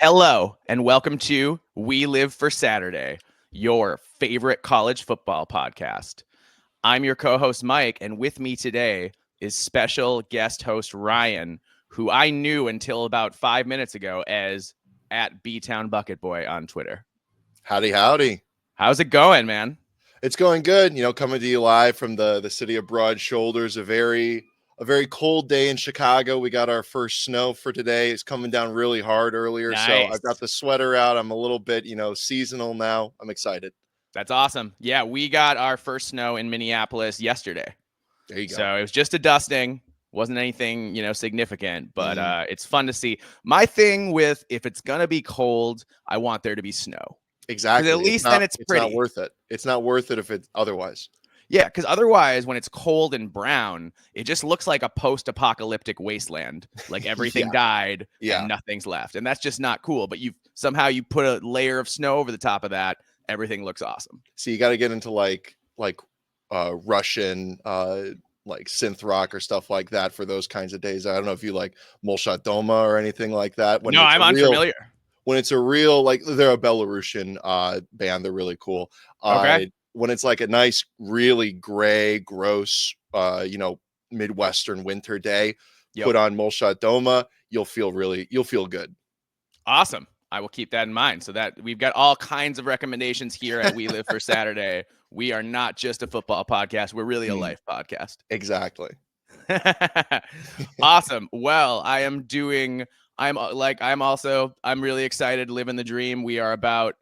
Hello, and welcome to We Live for Saturday, your favorite college football podcast. I'm your co-host, Mike, and with me today is special guest host Ryan, who I knew until about 5 minutes ago as at B-Town Bucket Boy on Twitter. Howdy, howdy. How's it going, man? It's going good. Coming to you live from the city of Broad Shoulders, a very cold day in Chicago. We got our first snow for today. It's coming down really hard earlier. Nice. So I've got the sweater out. I'm a little bit, seasonal now. I'm excited. That's awesome. Yeah, we got our first snow in Minneapolis yesterday. There you go. So it was just a dusting. Wasn't anything, significant, but it's fun to see. My thing with if it's going to be cold, I want there to be snow. Exactly. At least then it's pretty. It's not worth it. It's not worth it if it's otherwise. Yeah, because otherwise, when it's cold and brown, it just looks like a post-apocalyptic wasteland. Like everything died and nothing's left. And that's just not cool. But you put a layer of snow over the top of that. Everything looks awesome. So you got to get into like Russian like synth rock or stuff like that for those kinds of days. I don't know if you like Molchat Doma or anything like that. No, I'm unfamiliar. When it's a real, like, they're a Belarusian band. They're really cool. Okay. When it's like a nice, really gray, gross, Midwestern winter day, put on Molchat Doma, you'll feel good. Awesome. I will keep that in mind. So that we've got all kinds of recommendations here at We Live for Saturday. We are not just a football podcast. We're really a life podcast. Exactly. Awesome. Well, I'm really excited, living the dream. We are about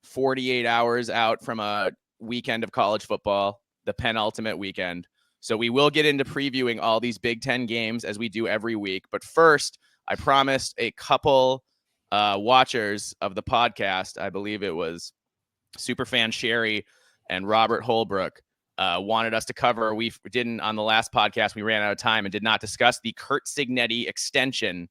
48 hours out from a weekend of college football, the penultimate weekend. So we will get into previewing all these Big Ten games as we do every week. But first, I promised a couple watchers of the podcast, I believe it was Superfan Sherry and Robert Holbrook, wanted us to cover. We didn't on the last podcast. We ran out of time and did not discuss the Curt Cignetti extension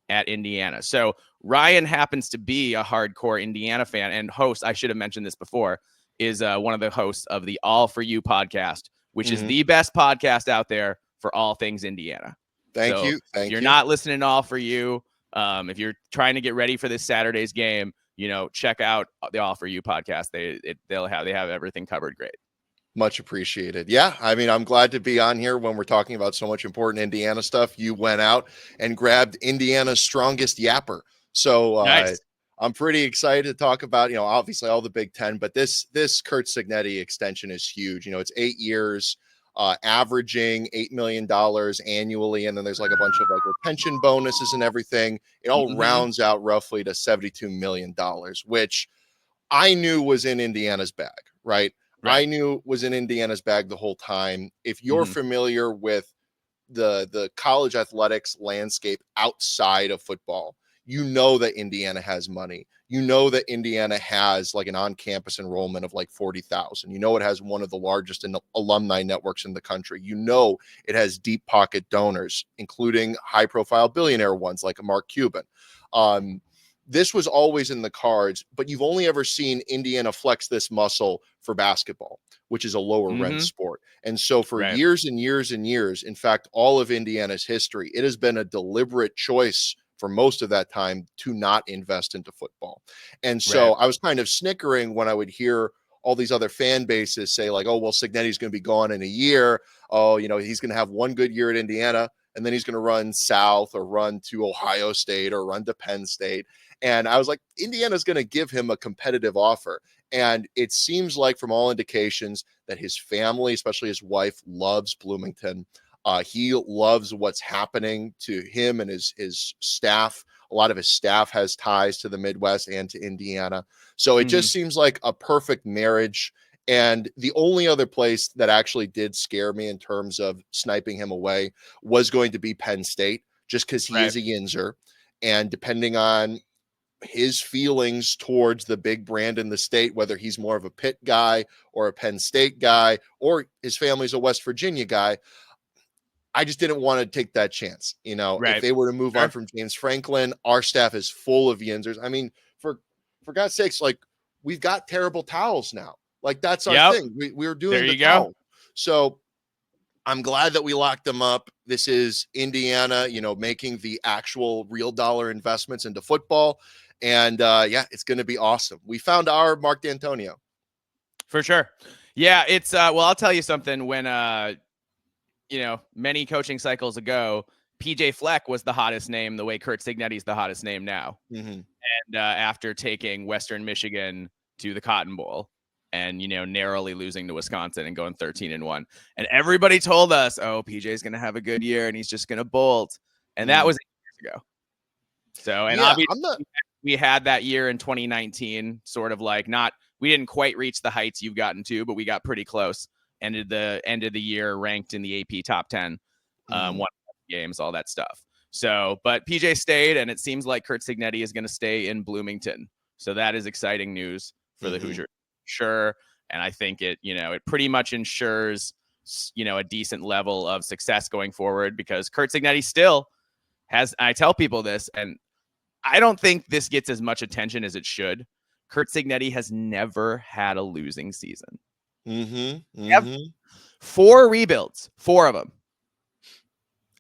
at Indiana. So Ryan happens to be a hardcore Indiana fan and host. I should have mentioned this before, is one of the hosts of the All For You podcast, which is the best podcast out there for all things Indiana. Thank you. If you're not listening to All For You, if you're trying to get ready for this Saturday's game, check out the All For You podcast. They have everything covered great. Much appreciated. Yeah, I mean, I'm glad to be on here when we're talking about so much important Indiana stuff. You went out and grabbed Indiana's strongest yapper. So nice. I'm pretty excited to talk about, obviously all the Big Ten, but this Curt Cignetti extension is huge. It's 8 years, averaging $8 million annually. And then there's like a bunch of like retention bonuses and everything. It all rounds out roughly to $72 million, which I knew was in Indiana's bag, right? I knew was in Indiana's bag the whole time. If you're familiar with the college athletics landscape outside of football, you know that Indiana has money. You know that Indiana has like an on-campus enrollment of like 40,000. You know it has one of the largest alumni networks in the country. You know it has deep pocket donors, including high-profile billionaire ones like Mark Cuban. This was always in the cards, but you've only ever seen Indiana flex this muscle for basketball, which is a lower rent sport. And so for years and years and years, in fact, all of Indiana's history, it has been a deliberate choice for most of that time to not invest into football. And so I was kind of snickering when I would hear all these other fan bases say like, oh, well, Cignetti's going to be gone in a year. Oh, he's going to have one good year at Indiana, and then he's going to run south or run to Ohio State or run to Penn State. And I was like, Indiana's going to give him a competitive offer. And it seems like from all indications that his family, especially his wife, loves Bloomington. He loves what's happening to him and his staff. A lot of his staff has ties to the Midwest and to Indiana. So it just seems like a perfect marriage. And the only other place that actually did scare me in terms of sniping him away was going to be Penn State, just because he is a Yinzer. And depending on his feelings towards the big brand in the state, whether he's more of a Pitt guy or a Penn State guy, or his family's a West Virginia guy, I just didn't want to take that chance. If they were to move on from James Franklin, our staff is full of Yinzers. I mean, for God's sakes, like, we've got terrible towels now. Like, that's our thing. We're doing the towel. So I'm glad that we locked them up. This is Indiana, making the actual real dollar investments into football. And yeah, it's going to be awesome. We found our Mark D'Antonio. For sure. Yeah, it's well, I'll tell you something. When many coaching cycles ago, PJ Fleck was the hottest name, the way Curt Cignetti is the hottest name now. Mm-hmm. And after taking Western Michigan to the Cotton Bowl and narrowly losing to Wisconsin and going 13-1, and everybody told us, "Oh, PJ's going to have a good year and he's just going to bolt," and that was 8 years ago. So, and obviously we had that year in 2019, sort of like we didn't quite reach the heights you've gotten to, but we got pretty close. Ended the end of the year ranked in the AP top 10, won games, all that stuff. So, but PJ stayed, and it seems like Curt Cignetti is going to stay in Bloomington. So that is exciting news for the Hoosiers, sure. And I think it pretty much ensures, a decent level of success going forward, because Curt Cignetti still has, I tell people this, and I don't think this gets as much attention as it should. Curt Cignetti has never had a losing season. Mm-hmm. 4 rebuilds, 4 of them.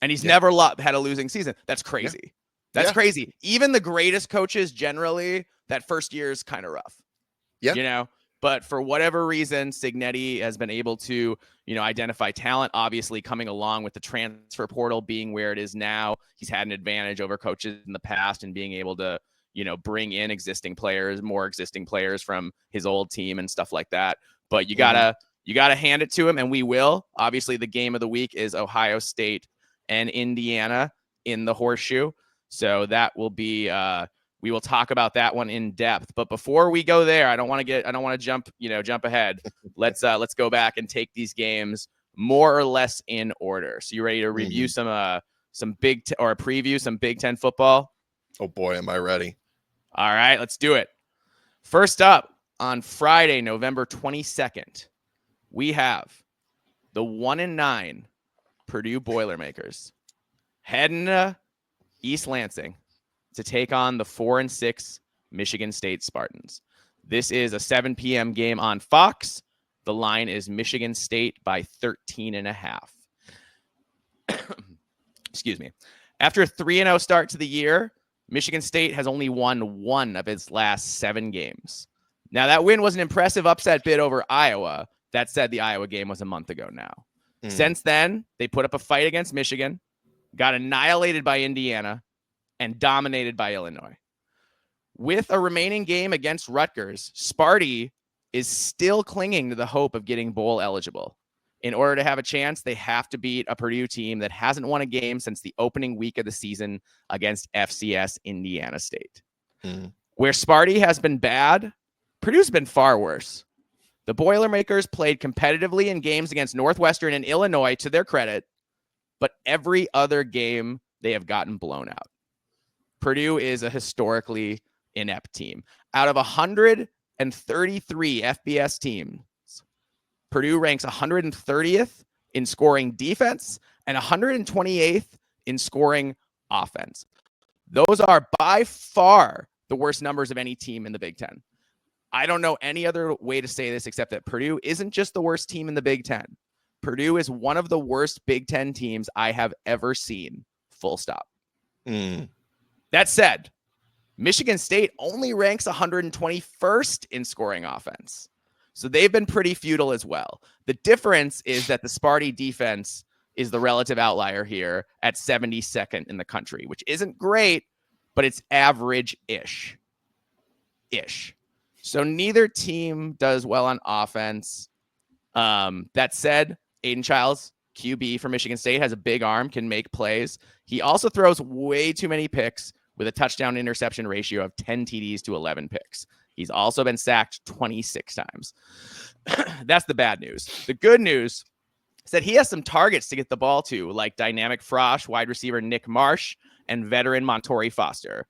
And he's never had a losing season. That's crazy. Yeah. That's crazy. Even the greatest coaches, generally, that first year is kind of rough. Yeah. But for whatever reason, Cignetti has been able to, identify talent, obviously coming along with the transfer portal being where it is now. He's had an advantage over coaches in the past and being able to, bring in more existing players from his old team and stuff like that. But you gotta hand it to him, and we will. Obviously, the game of the week is Ohio State and Indiana in the Horseshoe. So that will be we will talk about that one in depth. But before we go there, I don't want to jump ahead. Let's go back and take these games more or less in order. So you ready to review some Big Ten football? Oh boy, am I ready. All right, let's do it. First up, on Friday, November 22nd, we have the 1-9 Purdue Boilermakers heading to East Lansing to take on the 4-6 Michigan State Spartans. This is a 7 p.m. game on Fox. The line is Michigan State by 13.5. Excuse me. After a 3-0 start to the year, Michigan State has only won 1 of its last 7 games. Now, that win was an impressive upset bid over Iowa. That said, the Iowa game was a month ago now. Since then, they put up a fight against Michigan, got annihilated by Indiana, and dominated by Illinois. With a remaining game against Rutgers, Sparty is still clinging to the hope of getting bowl eligible. In order to have a chance, they have to beat a Purdue team that hasn't won a game since the opening week of the season against FCS Indiana State. Where Sparty has been bad, Purdue's been far worse. The Boilermakers played competitively in games against Northwestern and Illinois, to their credit, but every other game they have gotten blown out. Purdue is a historically inept team. Out of 133 FBS teams, Purdue ranks 130th in scoring defense and 128th in scoring offense. Those are by far the worst numbers of any team in the Big Ten. I don't know any other way to say this except that Purdue isn't just the worst team in the Big Ten. Purdue is one of the worst Big Ten teams I have ever seen. Full stop. That said, Michigan State only ranks 121st in scoring offense. So they've been pretty futile as well. The difference is that the Sparty defense is the relative outlier here at 72nd in the country, which isn't great, but it's average-ish. So neither team does well on offense. That said, Aiden Childs, QB for Michigan State, has a big arm, can make plays. He also throws way too many picks with a touchdown interception ratio of 10 TDs to 11 picks. He's also been sacked 26 times. That's the bad news. The good news is that he has some targets to get the ball to, like dynamic Frosh, wide receiver Nick Marsh, and veteran Montori Foster.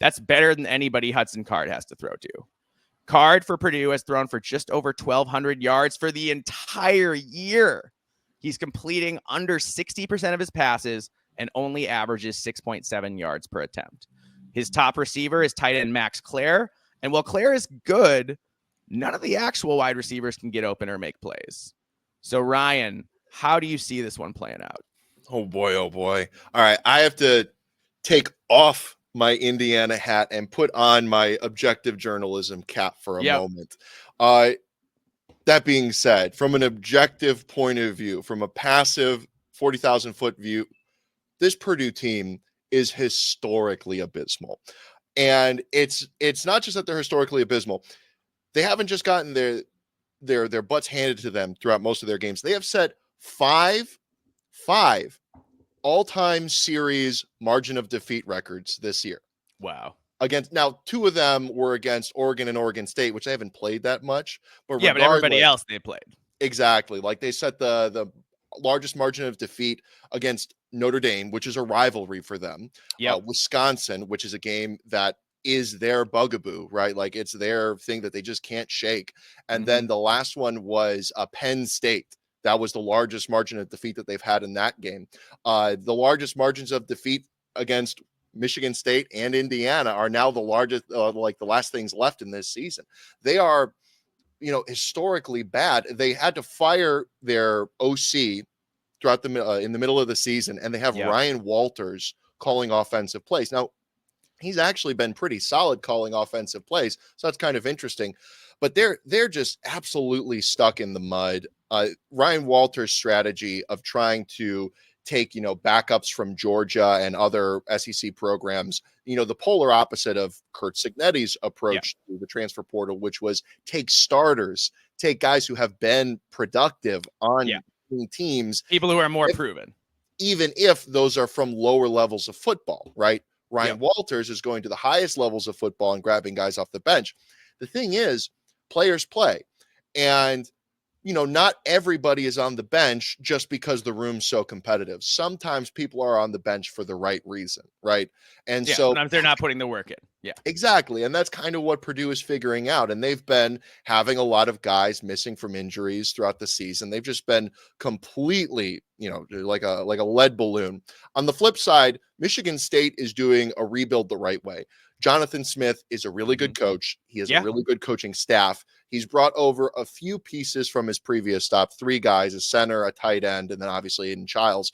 That's better than anybody Hudson Card has to throw to. Card for Purdue has thrown for just over 1,200 yards for the entire year. He's completing under 60% of his passes and only averages 6.7 yards per attempt. His top receiver is tight end Max Clare. And while Clare is good, none of the actual wide receivers can get open or make plays. So, Ryan, how do you see this one playing out? Oh, boy. All right. I have to take off my Indiana hat and put on my objective journalism cap for a Yep. moment. That being said, from an objective point of view, from a passive 40,000 foot view, this Purdue team is historically abysmal. And it's not just that they're historically abysmal. They haven't just gotten their butts handed to them throughout most of their games. They have set five all-time series margin of defeat records this year. Wow. Against, now, two of them were against Oregon and Oregon State, which they haven't played that much. But yeah, but everybody else they played. Exactly. Like they set the largest margin of defeat against Notre Dame, which is a rivalry for them. Yep. Wisconsin, which is a game that is their bugaboo, right? Like it's their thing that they just can't shake. And then the last one was Penn State. That was the largest margin of defeat that they've had in that game. The largest margins of defeat against Michigan State and Indiana are now the largest, like the last things left in this season. They are, historically bad. They had to fire their OC throughout in the middle of the season, and they have Ryan Walters calling offensive plays. Now, he's actually been pretty solid calling offensive plays, so that's kind of interesting. But they're just absolutely stuck in the mud. Ryan Walters' strategy of trying to take, backups from Georgia and other SEC programs, the polar opposite of Curt Cignetti's approach to the transfer portal, which was take starters, take guys who have been productive on teams, people who are more proven, even if those are from lower levels of football, right? Ryan Walters is going to the highest levels of football and grabbing guys off the bench. The thing is, players play, and not everybody is on the bench just because the room's so competitive. Sometimes people are on the bench for the right reason, right? And so sometimes they're not putting the work in. Yeah, exactly. And that's kind of what Purdue is figuring out. And they've been having a lot of guys missing from injuries throughout the season. They've just been completely, like a lead balloon. On the flip side, Michigan State is doing a rebuild the right way. Jonathan Smith is a really good coach. He has a really good coaching staff. He's brought over a few pieces from his previous stop, 3 guys, a center, a tight end, and then obviously Aiden Childs.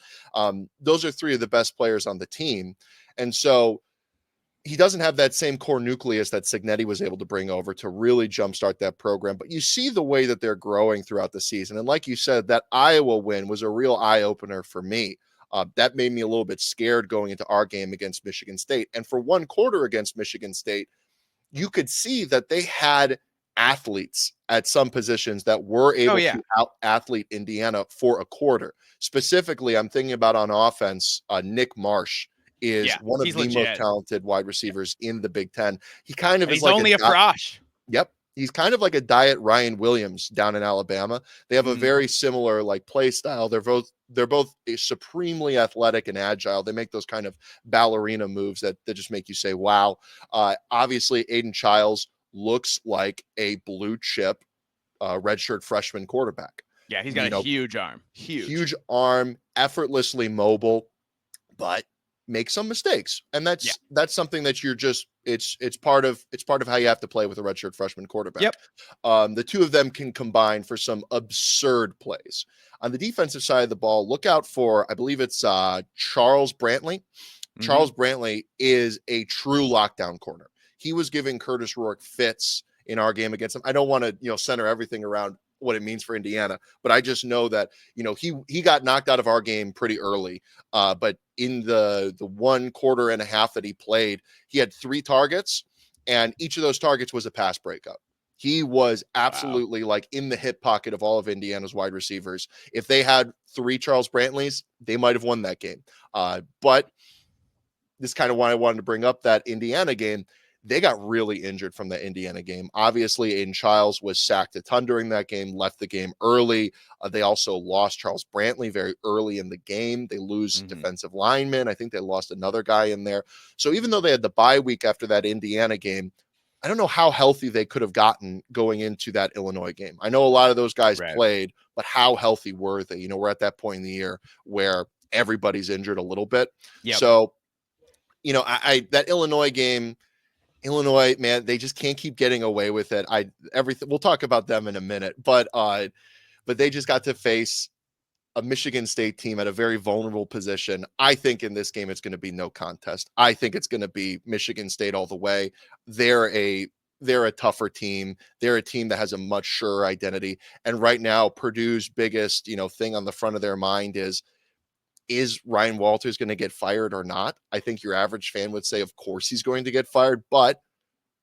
Those are 3 of the best players on the team. And so he doesn't have that same core nucleus that Cignetti was able to bring over to really jumpstart that program. But you see the way that they're growing throughout the season. And like you said, that Iowa win was a real eye-opener for me. That made me a little bit scared going into our game against Michigan State. And for one quarter against Michigan State, you could see that they had athletes at some positions that were able to out-athlete Indiana for a quarter. Specifically, I'm thinking about on offense, Nick Marsh is one of the most talented wide receivers in the Big Ten. He kind of is like only a frosh. Yep. He's kind of like a diet Ryan Williams down in Alabama. They have a very similar play style. They're both supremely athletic and agile. They make those kind of ballerina moves that just make you say, wow. Obviously, Aiden Childs looks like a blue chip redshirt freshman quarterback. Yeah, he's got a huge arm. Huge arm, effortlessly mobile, but make some mistakes. And that's something that you're just it's part of how you have to play with a redshirt freshman quarterback. The two of them can combine for some absurd plays. On the defensive side of the ball, look out for, I believe it's Charles Brantley. Charles Brantley is a true lockdown corner. He was giving Curtis Rourke fits in our game against him. I don't want to center everything around what it means for Indiana, but I just know that he got knocked out of our game pretty early, but in the 1 quarter and a half that he played, he had 3 targets, and each of those targets was a pass breakup. He was absolutely in the hip pocket of all of Indiana's wide receivers. If they had 3 Charles Brantleys, they might have won that game. But this is kind of why I wanted to bring up that Indiana game. They got really injured from the Indiana game. Obviously, Aiden Childs was sacked a ton during that game, left the game early. They also lost Charles Brantley very early in the game. They lose defensive linemen. I think they lost another guy in there. So even though they had the bye week after that Indiana game, I don't know how healthy they could have gotten going into that Illinois game. I know a lot of those guys played, but how healthy were they? We're at that point in the year where everybody's injured a little bit. So, that Illinois game, Illinois, man, they just can't keep getting away with it. We'll talk about them in a minute, but they just got to face a Michigan State team at a very vulnerable position. I think in this game, it's going to be no contest. I think it's going to be Michigan State all the way. They're a tougher team. They're a team that has a much surer identity. And right now, Purdue's biggest, thing on the front of their mind is Ryan Walters going to get fired or not? I think your average fan would say, of course he's going to get fired, but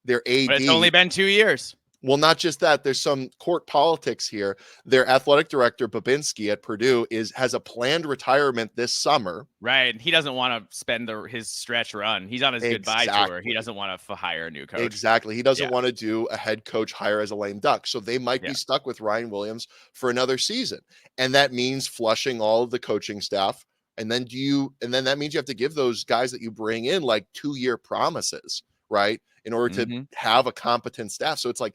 their AD. But it's only been 2 years. Well, not just that. There's some court politics here. Their athletic director, Babinski at Purdue, has a planned retirement this summer. Right. He doesn't want to spend his stretch run. He's on his goodbye tour. He doesn't want to hire a new coach. Exactly. He doesn't want to do a head coach hire as a lame duck. So they might be stuck with Ryan Williams for another season. And that means flushing all of the coaching staff. And then that means you have to give those guys that you bring in like 2-year promises, right? In order to have a competent staff. So it's like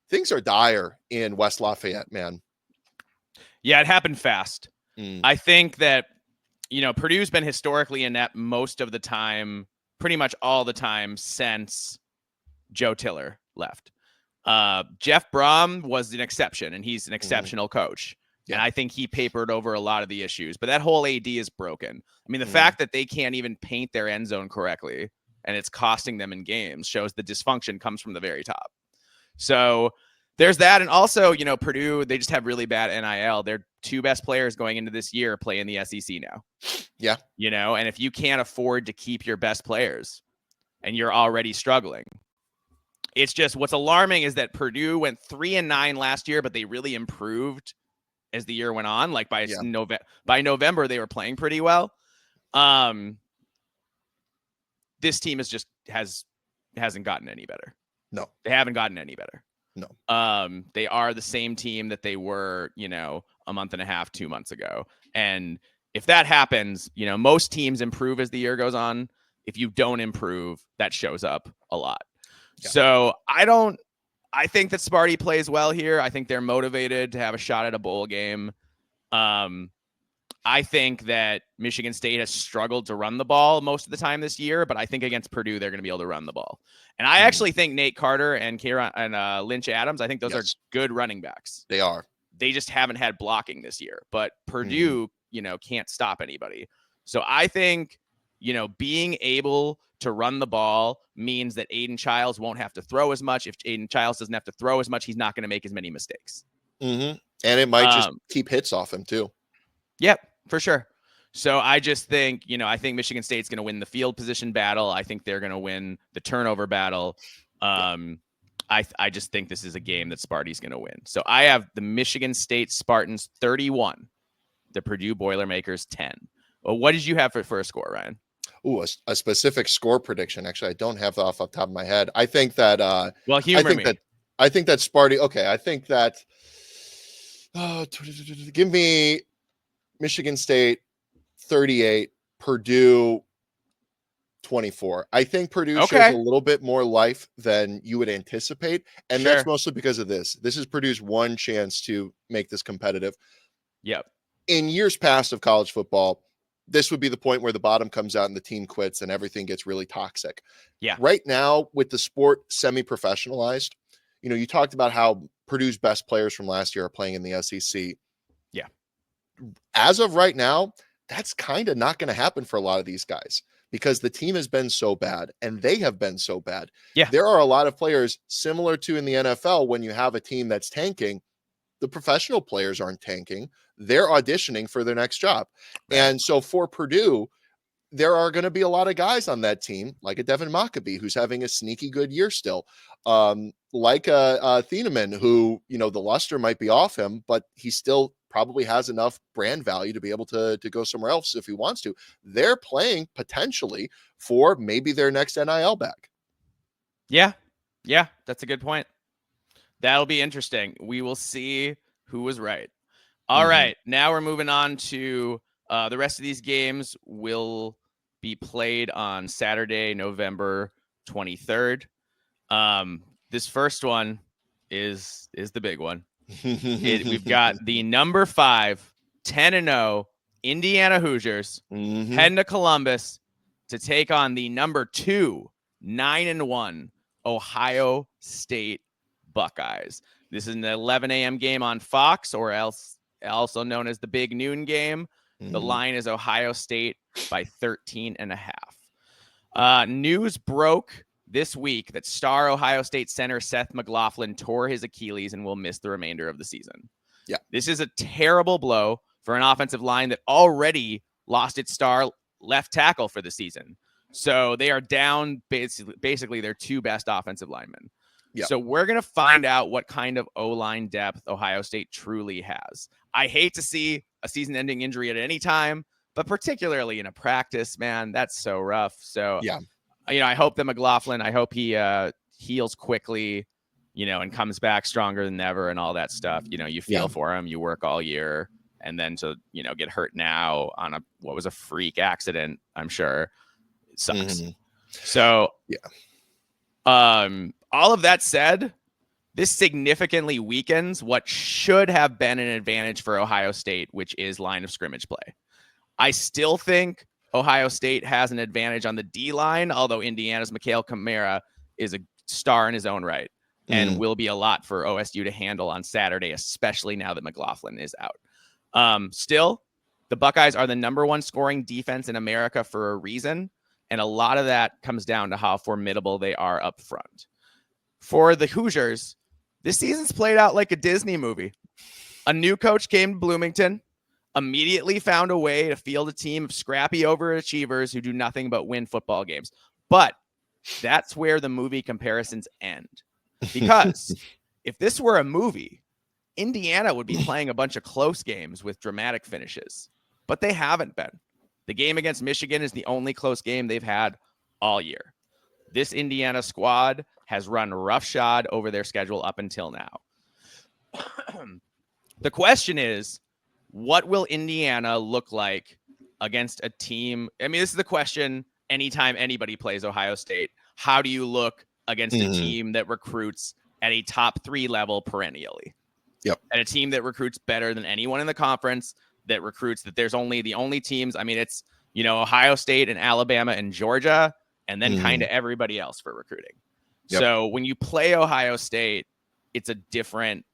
things are dire in West Lafayette, man. Yeah, it happened fast. I think that, Purdue's been historically inept most of the time, pretty much all the time since Joe Tiller left. Jeff Brom was an exception, and he's an exceptional coach. Yeah. And I think he papered over a lot of the issues. But that whole AD is broken. I mean, the fact that they can't even paint their end zone correctly, and it's costing them in games, shows the dysfunction comes from the very top. So there's that. And also, Purdue, they just have really bad NIL. Their 2 best players going into this year play in the SEC now. Yeah. And if you can't afford to keep your best players and you're already struggling, it's just what's alarming is that Purdue went 3-9 last year, but they really improved as the year went on. Like by November, they were playing pretty well. This team hasn't gotten any better. No, they haven't gotten any better. No. They are the same team that they were, a month and a half, 2 months ago. And if that happens, most teams improve as the year goes on. If you don't improve, that shows up a lot. Yeah. So I think that Sparty plays well here. I think they're motivated to have a shot at a bowl game. I think that Michigan State has struggled to run the ball most of the time this year, but I think against Purdue, they're going to be able to run the ball. And I actually think Nate Carter and Lynch Adams, I think those are good running backs. They are. They just haven't had blocking this year. But Purdue, can't stop anybody. So I think, being able to run the ball means that Aiden Childs won't have to throw as much. If Aiden Childs doesn't have to throw as much, he's not going to make as many mistakes. And it might just keep hits off him too. Yep, for sure. So I just think, I think Michigan State's going to win the field position battle. I think they're going to win the turnover battle. I just think this is a game that Sparty's going to win. So I have the Michigan State Spartans 31, the Purdue Boilermakers 10. Well, what did you have for a score, Ryan? Ooh, a specific score prediction. Actually, I don't have that off the top of my head. I think that. Humor me. I think that Sparty. Okay, I think that. Give me Michigan State 38, Purdue 24. I think Purdue shows a little bit more life than you would anticipate, and that's mostly because of this. This is Purdue's one chance to make this competitive. Yep. In years past of college football, this would be the point where the bottom comes out and the team quits and everything gets really toxic. Yeah. Right now, with the sport semi-professionalized, you talked about how Purdue's best players from last year are playing in the SEC. Yeah. As of right now, that's kind of not going to happen for a lot of these guys because the team has been so bad and they have been so bad. Yeah. There are a lot of players similar to in the NFL when you have a team that's tanking. The professional players aren't tanking. They're auditioning for their next job. Right. And so for Purdue, there are going to be a lot of guys on that team, like a Devin Maccabee, who's having a sneaky good year still. Like a Thieneman, who, the luster might be off him, but he still probably has enough brand value to be able to go somewhere else if he wants to. They're playing potentially for maybe their next NIL back. Yeah. Yeah, that's a good point. That'll be interesting. We will see who was right. All right. Now we're moving on to the rest of these games will be played on Saturday, November 23rd. This first one is the big one. We've got the number 5, 10-0 Indiana Hoosiers heading to Columbus to take on the number 2, 9-1 Ohio State Buckeyes. This is an 11 a.m. game on Fox, or else also known as the big noon game. The Mhm. line is Ohio State by 13.5. News broke this week that star Ohio State center Seth McLaughlin tore his Achilles and will miss the remainder of the season. Yeah. This is a terrible blow for an offensive line that already lost its star left tackle for the season. So they are down basically their two best offensive linemen. Yeah. So we're going to find out what kind of O-line depth Ohio State truly has. I hate to see a season-ending injury at any time, but particularly in a practice, man, that's so rough. So, yeah, I hope that McLaughlin, I hope he heals quickly, and comes back stronger than ever and all that stuff. You feel for him, you work all year, and then to, get hurt now on what was a freak accident, I'm sure it sucks. Mm-hmm. So, all of that said, this significantly weakens what should have been an advantage for Ohio State, which is line of scrimmage play. I still think Ohio State has an advantage on the D-line, although Indiana's Mikhail Kamara is a star in his own right and will be a lot for OSU to handle on Saturday, especially now that McLaughlin is out. Still, the Buckeyes are the number one scoring defense in America for a reason, and a lot of that comes down to how formidable they are up front. For the Hoosiers, this season's played out like a Disney movie. A new coach came to Bloomington, immediately found a way to field a team of scrappy overachievers who do nothing but win football games. But that's where the movie comparisons end. Because if this were a movie, Indiana would be playing a bunch of close games with dramatic finishes. But they haven't been. The game against Michigan is the only close game they've had all year. This Indiana squad has run roughshod over their schedule up until now. The question is, what will Indiana look like against a team? I mean, this is the question anytime anybody plays Ohio State. How do you look against a team that recruits at a top 3 level perennially? Yep. And a team that recruits better than anyone in the conference, that recruits that there's only the only teams. I mean, it's, Ohio State and Alabama and Georgia, and then kind of everybody else for recruiting. Yep. So when you play Ohio State, it's a different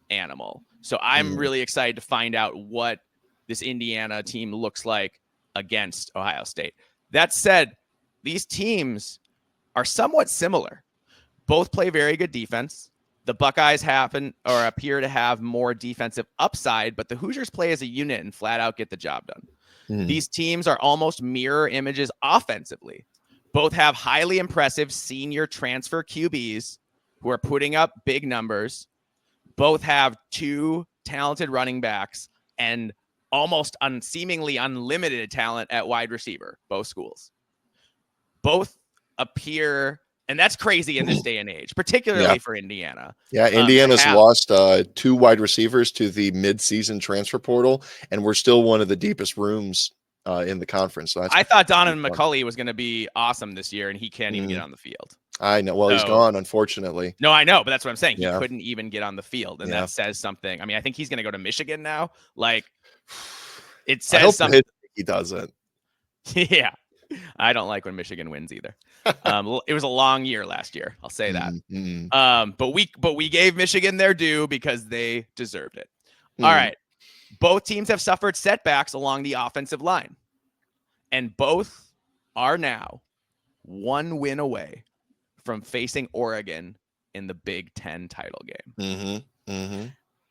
animal. So I'm really excited to find out what this Indiana team looks like against Ohio State. That said, these teams are somewhat similar. Both play very good defense. The Buckeyes appear to have more defensive upside, but the Hoosiers play as a unit and flat out get the job done. These teams are almost mirror images offensively. Both have highly impressive senior transfer QBs who are putting up big numbers. Both have 2 talented running backs and almost seemingly unlimited talent at wide receiver, both schools. Both appear, and that's crazy in this day and age, particularly for Indiana. Yeah, Indiana's lost 2 wide receivers to the mid-season transfer portal, and we're still one of the deepest rooms in the conference. So I thought Donovan McCulley was going to be awesome this year, and he can't even get on the field. I know. Well, he's gone, unfortunately. No, I know, but that's what I'm saying. He couldn't even get on the field, and that says something. I mean, I think he's going to go to Michigan now. Like, it says I hope something. He doesn't. Yeah. I don't like when Michigan wins either. It was a long year last year. I'll say that. But we gave Michigan their due because they deserved it. All right. Both teams have suffered setbacks along the offensive line, and both are now 1 win away from facing Oregon in the Big Ten title game.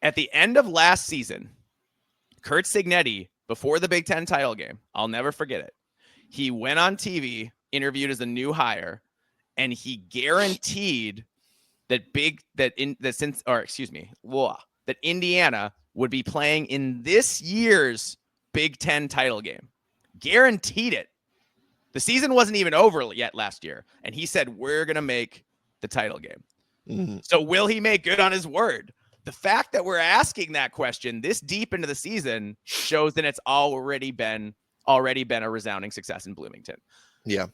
At the end of last season, Curt Cignetti, before the Big Ten title game, I'll never forget it. He went on TV, interviewed as a new hire, and he guaranteed that Indiana would be playing in this year's Big Ten title game. Guaranteed it. The season wasn't even over yet last year, and he said, we're going to make the title game. So will he make good on his word? The fact that we're asking that question this deep into the season shows that it's already been a resounding success in Bloomington. Yeah.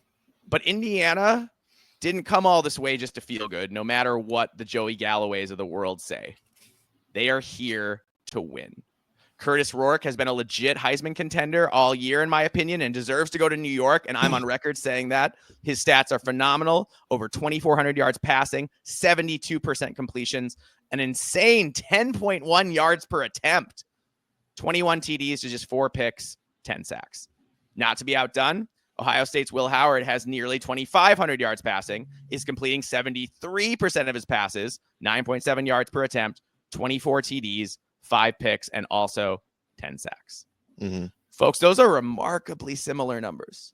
But Indiana didn't come all this way just to feel good, no matter what the Joey Galloways of the world say. They are here to win. Curtis Rourke has been a legit Heisman contender all year, in my opinion, and deserves to go to New York. And I'm on record saying that. His stats are phenomenal. Over 2,400 yards passing, 72% completions, an insane 10.1 yards per attempt. 21 TDs to just 4 picks, 10 sacks. Not to be outdone, Ohio State's Will Howard has nearly 2,500 yards passing, is completing 73% of his passes, 9.7 yards per attempt, 24 TDs, 5 picks, and also 10 sacks. Mm-hmm. Folks, those are remarkably similar numbers.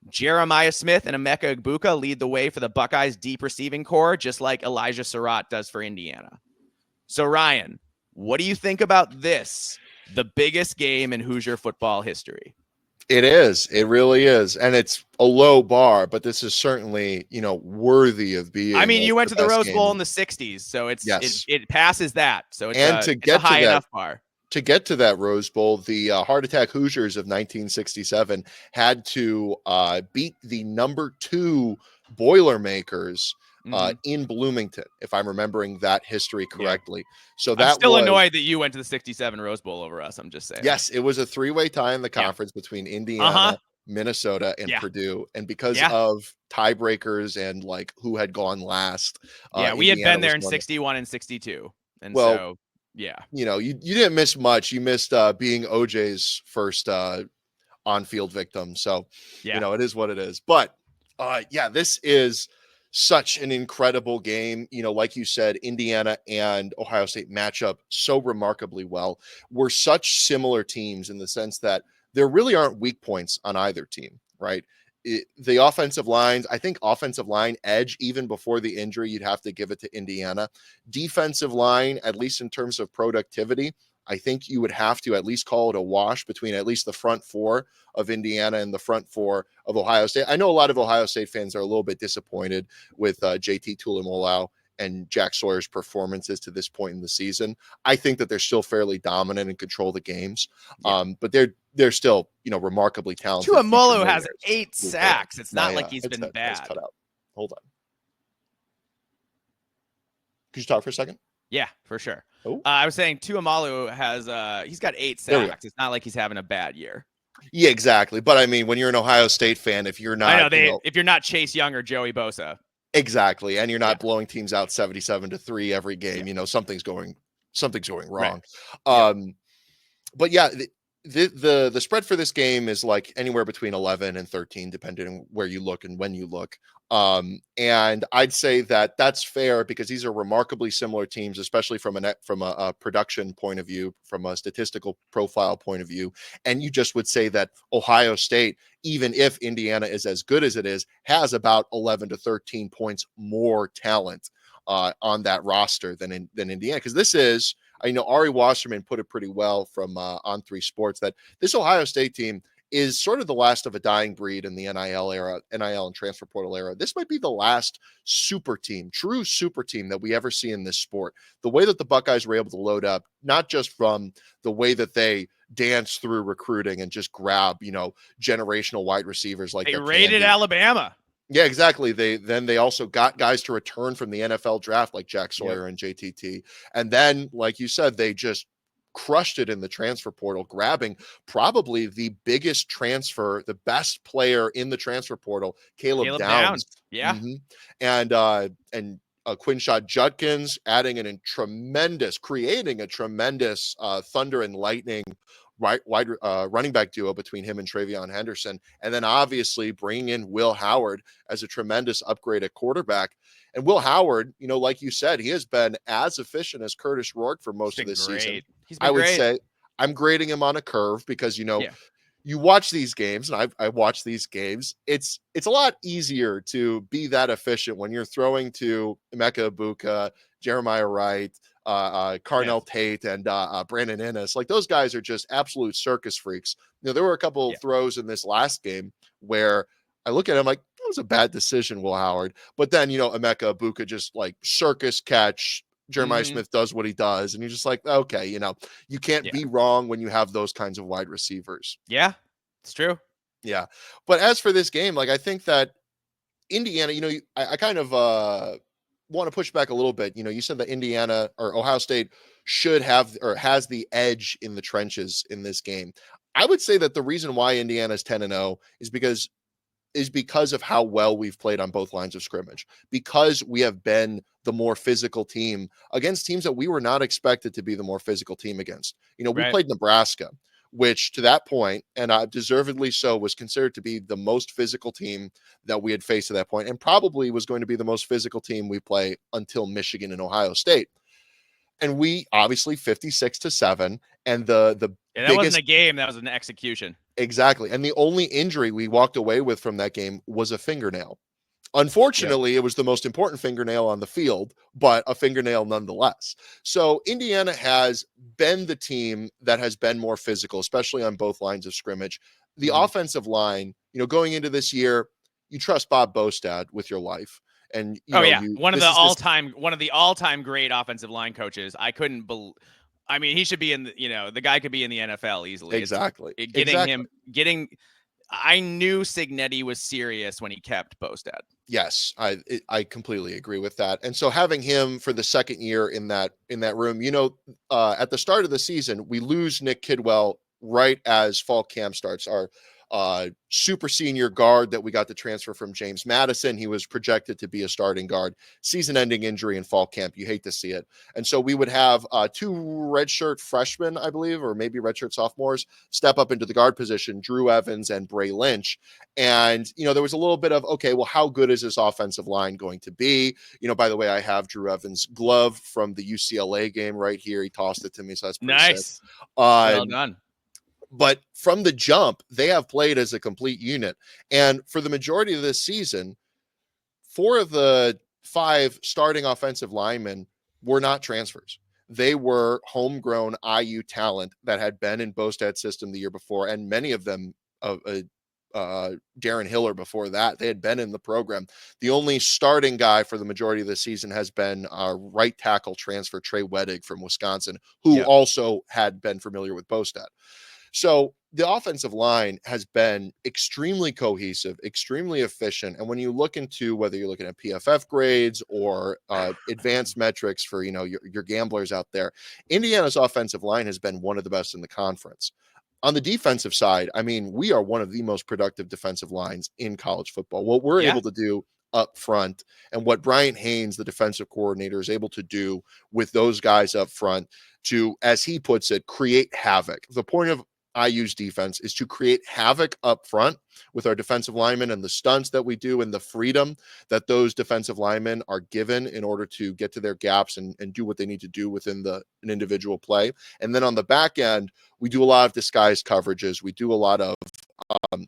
Jeremiah Smith and Emeka Egbuka lead the way for the Buckeyes' deep receiving core, just like Elijah Surratt does for Indiana. So, Ryan, what do you think about this, the biggest game in Hoosier football history? It is. It really is. And it's a low bar, but this is certainly, worthy of being. I mean, you went to the Rose Bowl game. In the 60s, so yes. it passes that. So it's a high enough bar. To get to that Rose Bowl, the Heart Attack Hoosiers of 1967 had to beat the number 2 Boilermakers in Bloomington, if I'm remembering that history correctly. Yeah. So I'm still annoyed that you went to the 67 Rose Bowl over us. I'm just saying. Yes, it was a 3-way tie in the conference between Indiana, Minnesota, and Purdue. And because of tiebreakers and like who had gone last. We had been there in 61 and 62. And so you didn't miss much. You missed being OJ's first on-field victim. So, it is what it is. But this is such an incredible game. Like you said, Indiana and Ohio State match up so remarkably well. We're such similar teams in the sense that there really aren't weak points on either team, right? The offensive lines, I think offensive line edge, even before the injury, you'd have to give it to Indiana. Defensive line, at least in terms of productivity, I think you would have to at least call it a wash between at least the front 4 of Indiana and the front 4 of Ohio State. I know a lot of Ohio State fans are a little bit disappointed with JT Tuimoloau and Jack Sawyer's performances to this point in the season. I think that they're still fairly dominant and control the games, but they're still, remarkably talented. Tuimoloau has 8 sacks. It's not like he's been bad. Cut out. Hold on. Could you talk for a second? Yeah, for sure. I was saying Tuimoloau has he's got 8 sacks. It's not like he's having a bad year. Yeah, exactly. But I mean, when you're an Ohio State fan, if you're not, if you're not Chase Young or Joey Bosa, exactly, and you're not blowing teams out 77-3 every game, something's going wrong. Right. But the spread for this game is like anywhere between 11 and 13, depending on where you look and when you look. And I'd say that that's fair because these are remarkably similar teams, especially from a production point of view, from a statistical profile point of view. And you just would say that Ohio State, even if Indiana is as good as it is, has about 11 to 13 points more talent on that roster than Indiana. Because this is, Ari Wasserman put it pretty well from On3 Sports that this Ohio State team is sort of the last of a dying breed in the NIL and transfer portal era. This might be the last true super team that we ever see in this sport. The way that the Buckeyes were able to load up, not just from the way that they dance through recruiting and just grab, generational wide receivers like they raided Alabama. Yeah, exactly. They also got guys to return from the NFL draft like Jack Sawyer and JTT. And then, like you said, they just crushed it in the transfer portal, grabbing probably the biggest transfer, the best player in the transfer portal, Caleb Downs. Yeah. Mm-hmm. And Quinshot Judkins creating a tremendous thunder and lightning running back duo between him and Travion Henderson. And then obviously bringing in Will Howard as a tremendous upgrade at quarterback. And Will Howard, like you said, he has been as efficient as Curtis Rourke for most of this season. I would say I'm grading him on a curve because, you watch these games and I watch these games. It's a lot easier to be that efficient when you're throwing to Emeka Egbuka, Jeremiah Wright, Carnell Tate, and Brandon Innes. Like those guys are just absolute circus freaks. There were a couple of throws in this last game where I look at him like, that was a bad decision, Will Howard. But then, Emeka Egbuka just like circus catch. Jeremiah Smith does what he does. And you're just like, okay, you can't be wrong when you have those kinds of wide receivers. Yeah, it's true. Yeah. But as for this game, like, I think that Indiana, I kind of want to push back a little bit. You said that Indiana or Ohio State should have or has the edge in the trenches in this game. I would say that the reason why Indiana is 10-0 is because is because of how well we've played on both lines of scrimmage, because we have been the more physical team against teams that we were not expected to be the more physical team against. We Right. played Nebraska, which to that point, and deservedly so, was considered to be the most physical team that we had faced at that point, and probably was going to be the most physical team we play until Michigan and Ohio State. And we obviously 56-7, and the that biggest, wasn't a game, that was an execution. exactly. And the only injury we walked away with from that game was a fingernail. Unfortunately, It was the most important fingernail on the field, but a fingernail nonetheless. So Indiana has been the team that has been more physical, especially on both lines of scrimmage. The offensive line, going into this year, you trust Bob Bostad with your life. And one of the all-time great offensive line coaches. I couldn't believe. I mean, he should be in the guy could be in the NFL easily. Exactly. I knew Cignetti was serious when he kept Bostad. Yes, I completely agree with that. And so having him for the second year in that room, at the start of the season, we lose Nick Kidwell right as fall camp starts. Our super senior guard that we got to transfer from James Madison. He was projected to be a starting guard. Season-ending injury in fall camp. You hate to see it. And so we would have two redshirt freshmen, I believe, or maybe redshirt sophomores, step up into the guard position, Drew Evans and Bray Lynch. And, there was a little bit of, okay, well, how good is this offensive line going to be? By the way, I have Drew Evans' glove from the UCLA game right here. He tossed it to me, so that's pretty nice. Sick. Well done. But from the jump, they have played as a complete unit. And for the majority of this season, 4 of the 5 starting offensive linemen were not transfers. They were homegrown IU talent that had been in Bostad's system the year before, and many of them, Darren Hiller before that, they had been in the program. The only starting guy for the majority of the season has been right tackle transfer Trey Wedig from Wisconsin, who also had been familiar with Bostad. So the offensive line has been extremely cohesive, extremely efficient. And when you look into whether you're looking at PFF grades or advanced metrics for, your gamblers out there, Indiana's offensive line has been one of the best in the conference. On the defensive side, I mean, we are one of the most productive defensive lines in college football. What we're able to do up front and what Bryant Haynes, the defensive coordinator, is able to do with those guys up front to, as he puts it, create havoc. The point of IU's defense is to create havoc up front with our defensive linemen and the stunts that we do and the freedom that those defensive linemen are given in order to get to their gaps and do what they need to do within an individual play. And then on the back end, we do a lot of disguised coverages. We do a lot of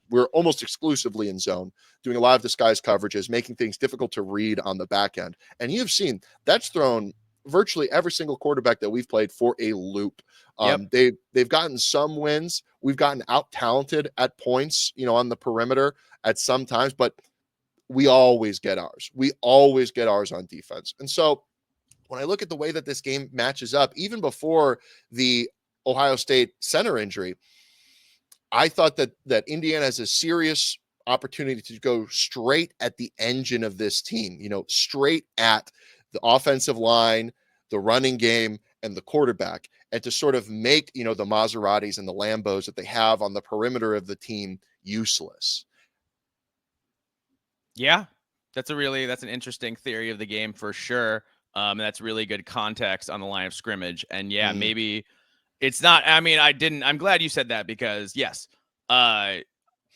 we're almost exclusively in zone, doing a lot of disguised coverages, making things difficult to read on the back end. And you've seen that's thrown virtually every single quarterback that we've played for a loop. They've gotten some wins. We've gotten out talented at points, on the perimeter at some times, but we always get ours. We always get ours on defense. And so when I look at the way that this game matches up, even before the Ohio State center injury, I thought that Indiana has a serious opportunity to go straight at the engine of this team, straight at the offensive line, the running game, and the quarterback, and to sort of make, the Maseratis and the Lambos that they have on the perimeter of the team useless. Yeah, that's an interesting theory of the game for sure. That's really good context on the line of scrimmage. And maybe it's not, I'm glad you said that because yes,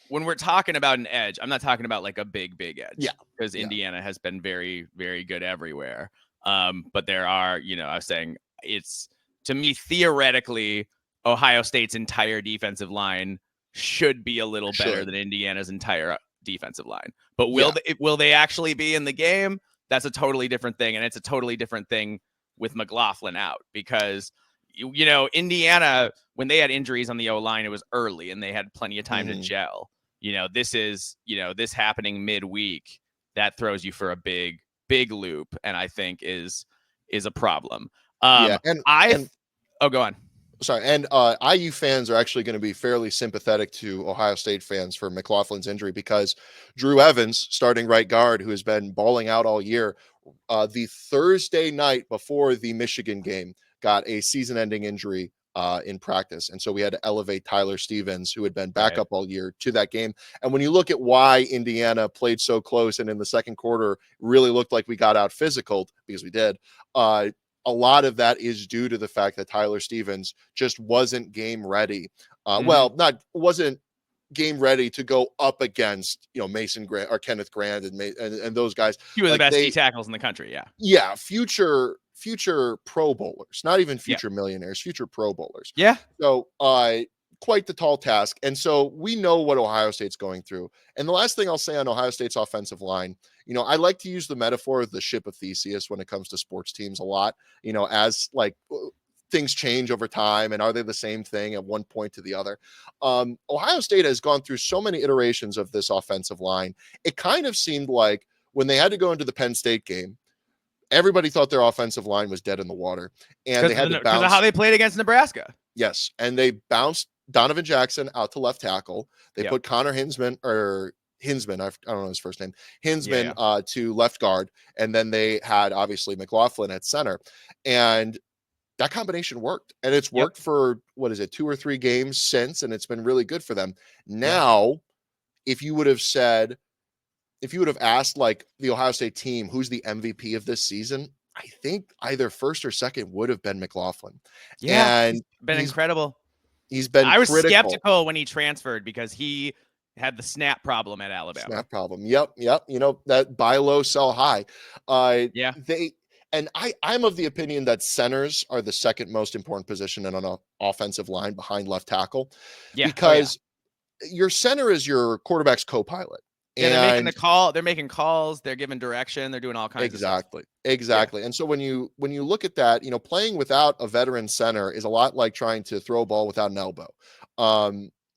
when we're talking about an edge, I'm not talking about like a big edge. Yeah. Because Indiana has been very, very good everywhere. But there are, I was saying it's, to me, theoretically, Ohio State's entire defensive line should be a little better than Indiana's entire defensive line. But will they actually be in the game? That's a totally different thing. And it's a totally different thing with McLaughlin out because, Indiana, when they had injuries on the O-line, it was early and they had plenty of time to gel. This happening midweek, that throws you for a big loop, and I think is a problem. Go on. Sorry, and IU fans are actually going to be fairly sympathetic to Ohio State fans for McLaughlin's injury because Drew Evans, starting right guard, who has been balling out all year, the Thursday night before the Michigan game, got a season-ending injury in practice. And so we had to elevate Tyler Stevens, who had been backup all year, to that game. And when you look at why Indiana played so close and in the second quarter really looked like we got out physical, because we did, a lot of that is due to the fact that Tyler Stevens just wasn't game ready. Wasn't game ready to go up against, Mason Grant or Kenneth Grant and those guys. Few of the best D tackles in the country. Yeah. Future Pro Bowlers, not even future millionaires, future Pro Bowlers. Yeah. So, quite the tall task. And so we know what Ohio State's going through. And the last thing I'll say on Ohio State's offensive line, I like to use the metaphor of the ship of Theseus when it comes to sports teams a lot, as like things change over time. And are they the same thing at one point to the other? Ohio State has gone through so many iterations of this offensive line. It kind of seemed like when they had to go into the Penn State game, everybody thought their offensive line was dead in the water, and they had to bounce. Because of how they played against Nebraska. Yes, and they bounced Donovan Jackson out to left tackle. They put Connor Hinsman, I don't know his first name, to left guard, and then they had obviously McLaughlin at center, and that combination worked, and it's worked for 2 or 3 games since, and it's been really good for them. Now, if you would have asked like the Ohio State team, who's the MVP of this season, I think either first or second would have been McLaughlin. Yeah, and he's been incredible. He's been I was critical. skeptical when he transferred because he had the snap problem at Alabama. Snap problem. Yep. That buy low, sell high. I'm of the opinion that centers are the second most important position in an offensive line behind left tackle. Yeah. Because your center is your quarterback's co-pilot. Yeah, they're making the call. They're making calls. They're giving direction. They're doing all kinds of stuff. Exactly. And so when you look at that, playing without a veteran center is a lot like trying to throw a ball without an elbow.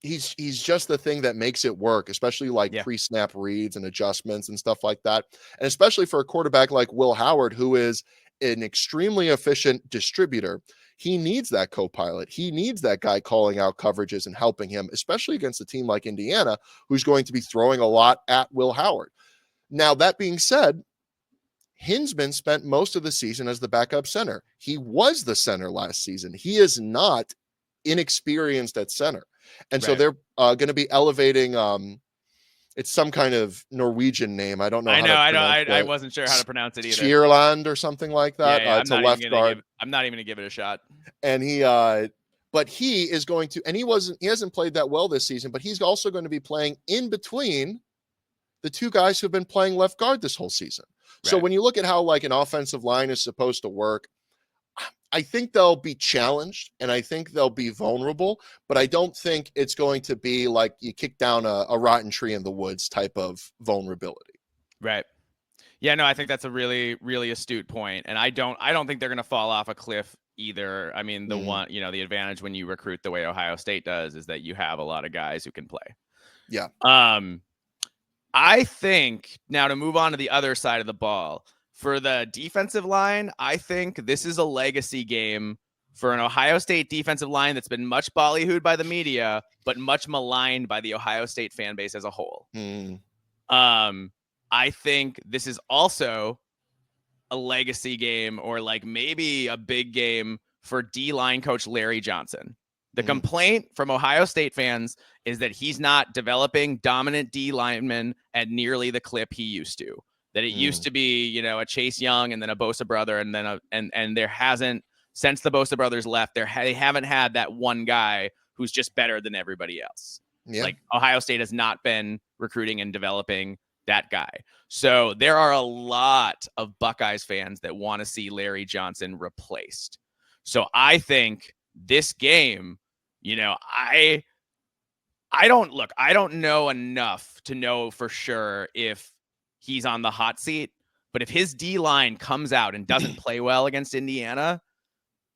He's just the thing that makes it work, especially like pre-snap reads and adjustments and stuff like that. And especially for a quarterback like Will Howard, who is an extremely efficient distributor. He needs that co-pilot. He needs that guy calling out coverages and helping him, especially against a team like Indiana, who's going to be throwing a lot at Will Howard. Now, that being said, Hinsman spent most of the season as the backup center. He was the center last season. He is not inexperienced at center. And so they're going to be elevating, it's some kind of Norwegian name. I don't know. I wasn't sure how to pronounce it either. Stierland or something like that. It's a left guard. I'm not even going to give it a shot. And but he is going to, and he hasn't played that well this season, but he's also going to be playing in between the two guys who've been playing left guard this whole season. So when you look at how like an offensive line is supposed to work, I think they'll be challenged and I think they'll be vulnerable, but I don't think it's going to be like you kick down a rotten tree in the woods type of vulnerability. Right. Yeah, no, I think that's a really, really astute point. And I don't think they're going to fall off a cliff either. I mean, the advantage when you recruit the way Ohio State does is that you have a lot of guys who can play. Yeah. I think now to move on to the other side of the ball, for the defensive line, I think this is a legacy game for an Ohio State defensive line that's been much ballyhooed by the media, but much maligned by the Ohio State fan base as a whole. I think this is also a legacy game, or like maybe a big game for D-line coach Larry Johnson. The complaint from Ohio State fans is that he's not developing dominant D linemen at nearly the clip he used to. That it used to be, a Chase Young and then a Bosa brother, and then and there hasn't, since the Bosa brothers left, they haven't had that one guy who's just better than everybody else. Yeah. Like Ohio State has not been recruiting and developing that guy. So there are a lot of Buckeyes fans that want to see Larry Johnson replaced. So I think this game, I don't know enough to know for sure if he's on the hot seat, but if his D line comes out and doesn't play well against Indiana,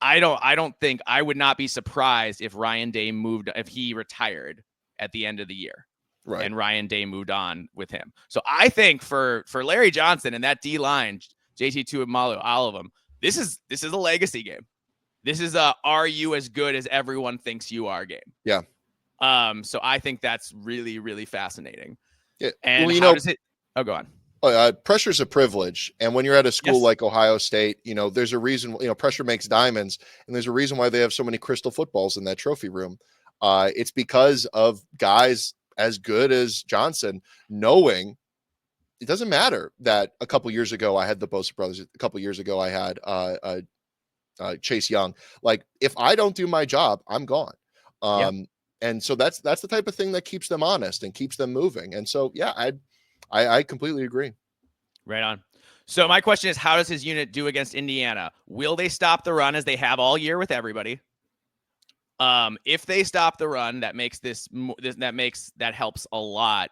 I would not be surprised if if he retired at the end of the year, and Ryan Day moved on with him. So I think for Larry Johnson and that D line, JT Tuimalu, all of them, this is a legacy game. This is a are you as good as everyone thinks you are game. Yeah. So I think that's really, really fascinating. Yeah. And how does it? Oh, go on. Pressure's a privilege. And when you're at a school Yes. like Ohio State, there's a reason, pressure makes diamonds. And there's a reason why they have so many crystal footballs in that trophy room. It's because of guys as good as Johnson knowing it doesn't matter that a couple years ago I had the Bosa brothers. A couple years ago I had Chase Young. Like, if I don't do my job, I'm gone. And so that's the type of thing that keeps them honest and keeps them moving. And so, yeah, I completely agree. Right on. So my question is, how does his unit do against Indiana? Will they stop the run as they have all year with everybody? If they stop the run, that helps a lot.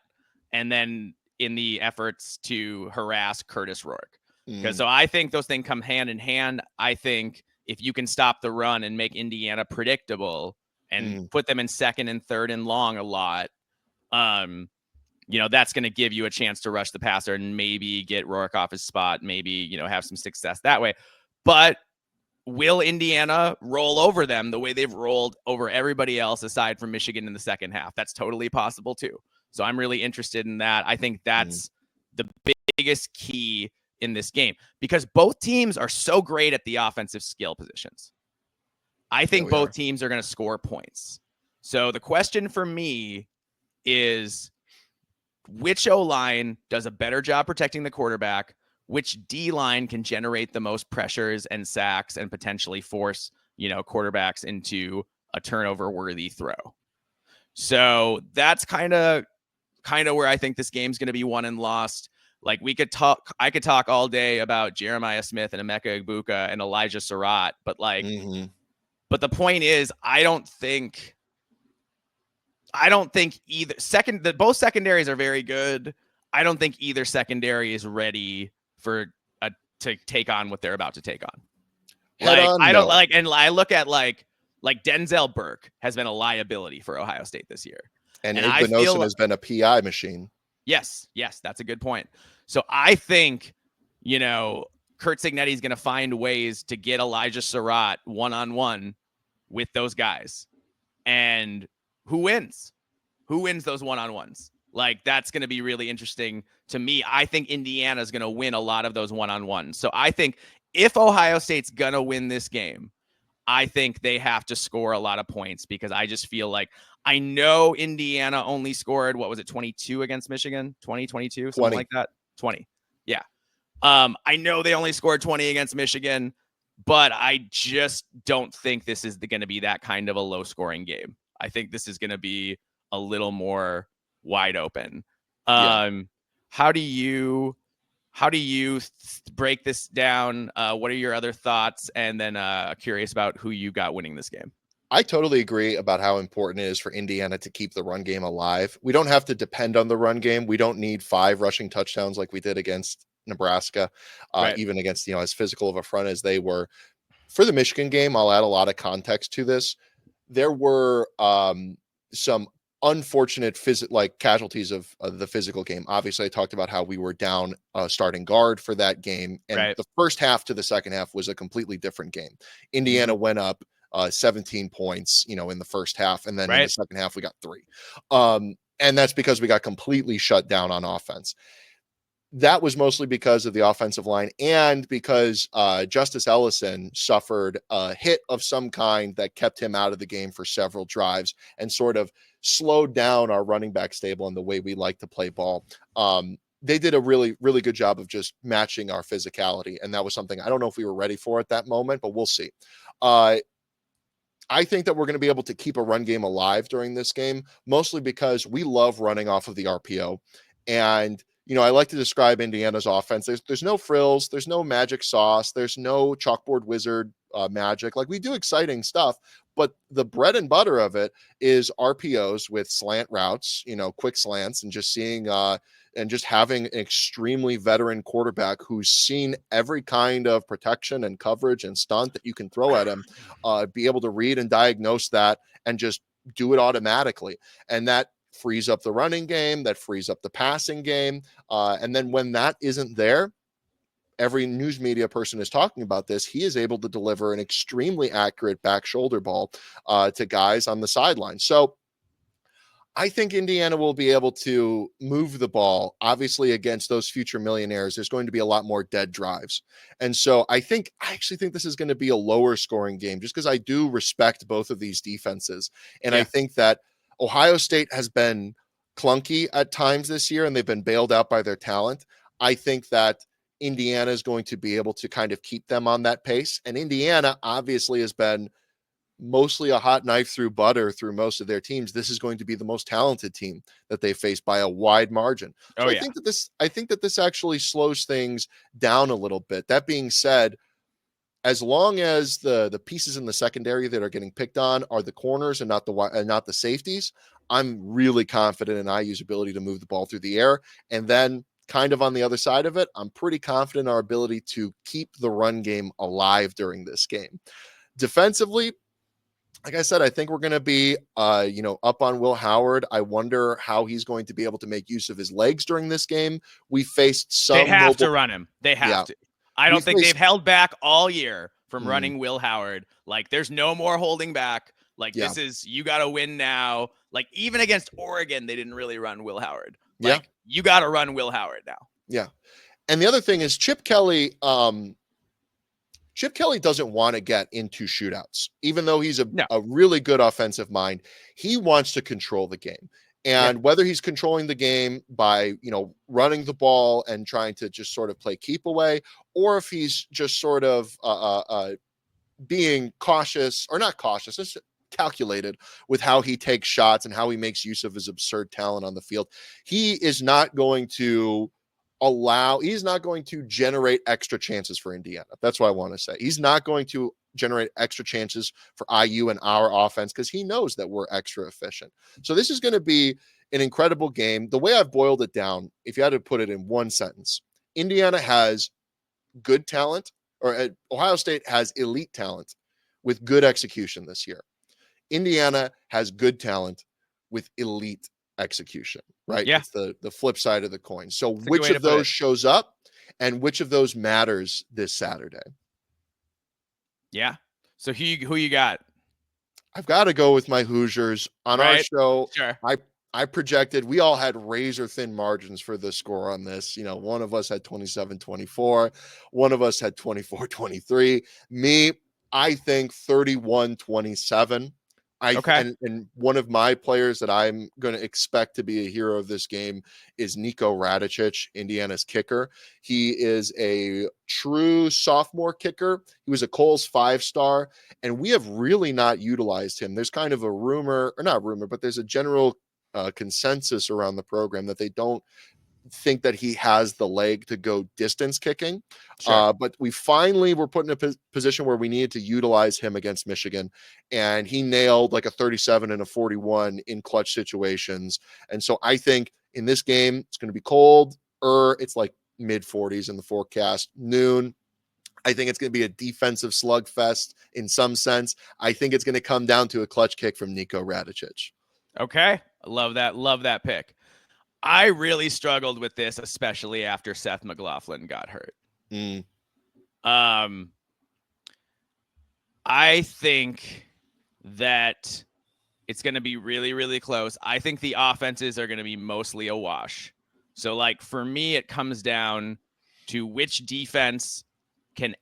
And then in the efforts to harass Curtis Rourke, because so I think those things come hand in hand. I think if you can stop the run and make Indiana predictable and put them in second and third and long a lot, that's going to give you a chance to rush the passer and maybe get Rourke off his spot, maybe, have some success that way. But will Indiana roll over them the way they've rolled over everybody else aside from Michigan in the second half? That's totally possible too. So I'm really interested in that. I think that's the biggest key in this game, because both teams are so great at the offensive skill positions. I think both teams are going to score points. So the question for me is, which O-line does a better job protecting the quarterback? Which D-line can generate the most pressures and sacks and potentially force, quarterbacks into a turnover-worthy throw? So that's kind of where I think this game's going to be won and lost. Like, I could talk all day about Jeremiah Smith and Emeka Egbuka and Elijah Surratt, but but the point is, I don't think either both secondaries are very good. I don't think either secondary is ready to take on what they're about to take on. I look at like Denzel Burke has been a liability for Ohio State this year. And Igbinosun has been a PI machine. Yes, that's a good point. So I think, Curt Cignetti is going to find ways to get Elijah Surratt one-on-one with those guys. And who wins? Who wins those one-on-ones? Like, that's going to be really interesting to me. I think Indiana is going to win a lot of those one-on-ones. So I think if Ohio State's going to win this game, I think they have to score a lot of points, because I just feel like, I know Indiana only scored, 22 against Michigan? 22, something 20. like that? 20. Yeah. I know they only scored 20 against Michigan, but I just don't think this is going to be that kind of a low-scoring game. I think this is going to be a little more wide open. How do you break this down? What are your other thoughts? And then curious about who you got winning this game. I totally agree about how important it is for Indiana to keep the run game alive. We don't have to depend on the run game. We don't need 5 rushing touchdowns like we did against Nebraska, even against, as physical of a front as they were. For the Michigan game, I'll add a lot of context to this. There were some unfortunate casualties of the physical game. Obviously, I talked about how we were down starting guard for that game, and the first half to the second half was a completely different game. Indiana went up 17 points, in the first half, and then in the second half we got 3. And that's because we got completely shut down on offense. That was mostly because of the offensive line, and because Justice Ellison suffered a hit of some kind that kept him out of the game for several drives and sort of slowed down our running back stable and the way we like to play ball. They did a really, really good job of just matching our physicality, and that was something I don't know if we were ready for at that moment, but we'll see. I think that we're going to be able to keep a run game alive during this game, mostly because we love running off of the RPO. And I like to describe Indiana's offense. There's no frills. There's no magic sauce. There's no chalkboard wizard magic. Like, we do exciting stuff, but the bread and butter of it is RPOs with slant routes, quick slants, and just seeing and just having an extremely veteran quarterback who's seen every kind of protection and coverage and stunt that you can throw at him, be able to read and diagnose that and just do it automatically. And that frees up the running game, that frees up the passing game. And then when that isn't there, every news media person is talking about this, he is able to deliver an extremely accurate back shoulder ball to guys on the sideline. So I think Indiana will be able to move the ball. Obviously, against those future millionaires, there's going to be a lot more dead drives. And so I actually think this is going to be a lower scoring game just because I do respect both of these defenses. And I think that Ohio State has been clunky at times this year and they've been bailed out by their talent. I think that Indiana is going to be able to kind of keep them on that pace. And Indiana obviously has been mostly a hot knife through butter through most of their teams. This is going to be the most talented team that they face by a wide margin. So I think that this actually slows things down a little bit. That being said, as long as the pieces in the secondary that are getting picked on are the corners and not the safeties, I'm really confident in IU's ability to move the ball through the air. And then kind of on the other side of it, I'm pretty confident in our ability to keep the run game alive during this game. Defensively, like I said, I think we're going to be, up on Will Howard. I wonder how he's going to be able to make use of his legs during this game. We faced some. They have to run him. They have to. I don't think they've held back all year from running Will Howard. Like, there's no more holding back. Like, this is, you got to win now. Like, even against Oregon, they didn't really run Will Howard. Like, you got to run Will Howard now. Yeah. And the other thing is Chip Kelly doesn't want to get into shootouts, even though he's a really good offensive mind. He wants to control the game. And whether he's controlling the game by, running the ball and trying to just sort of play keep away, or if he's just sort of being cautious or not cautious, just calculated with how he takes shots and how he makes use of his absurd talent on the field, he is not going to generate extra chances for Indiana. That's what I want to say. He's not going to generate extra chances for IU and our offense because he knows that we're extra efficient. So this is going to be an incredible game. The way I've boiled it down, if you had to put it in one sentence, Indiana has good talent, or Ohio State has elite talent with good execution this year. Indiana has good talent with elite execution, right? Yeah. It's the flip side of the coin. So which of those shows up and which of those matters this Saturday? Yeah. So who you got? I've got to go with my Hoosiers. On our show, sure. I projected, we all had razor thin margins for the score on this. One of us had 27-24. One of us had 24-23. Me, I think 31-27. And one of my players that I'm going to expect to be a hero of this game is Nico Radicic, Indiana's kicker. He is a true sophomore kicker. He was a Coles 5-star, and we have really not utilized him. There's kind of a rumor, or not rumor, but there's a general consensus around the program that they don't think that he has the leg to go distance kicking. Sure. But we finally were put in a position where we needed to utilize him against Michigan, and he nailed like a 37 and a 41 in clutch situations. And so I think in this game, it's going to be cold, it's like mid 40s in the forecast, noon. I think it's going to be a defensive slugfest in some sense. I think it's going to come down to a clutch kick from Nico Radicic. Okay. I love that. Love that pick. I really struggled with this, especially after Seth McLaughlin got hurt. I think that it's going to be really, really close. I think the offenses are going to be mostly a wash. So, for me, it comes down to which defense can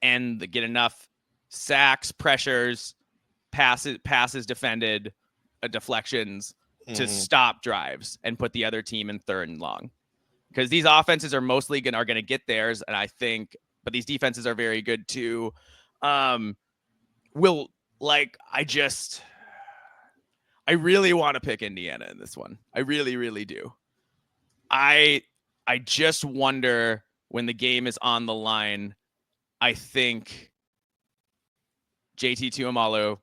get enough sacks, pressures, passes defended, deflections, to stop drives and put the other team in third and long, because these offenses are mostly going to get theirs. And I think, but these defenses are very good too. I really want to pick Indiana in this one. I really, really do. I just wonder when the game is on the line, I think JT Tuimoloau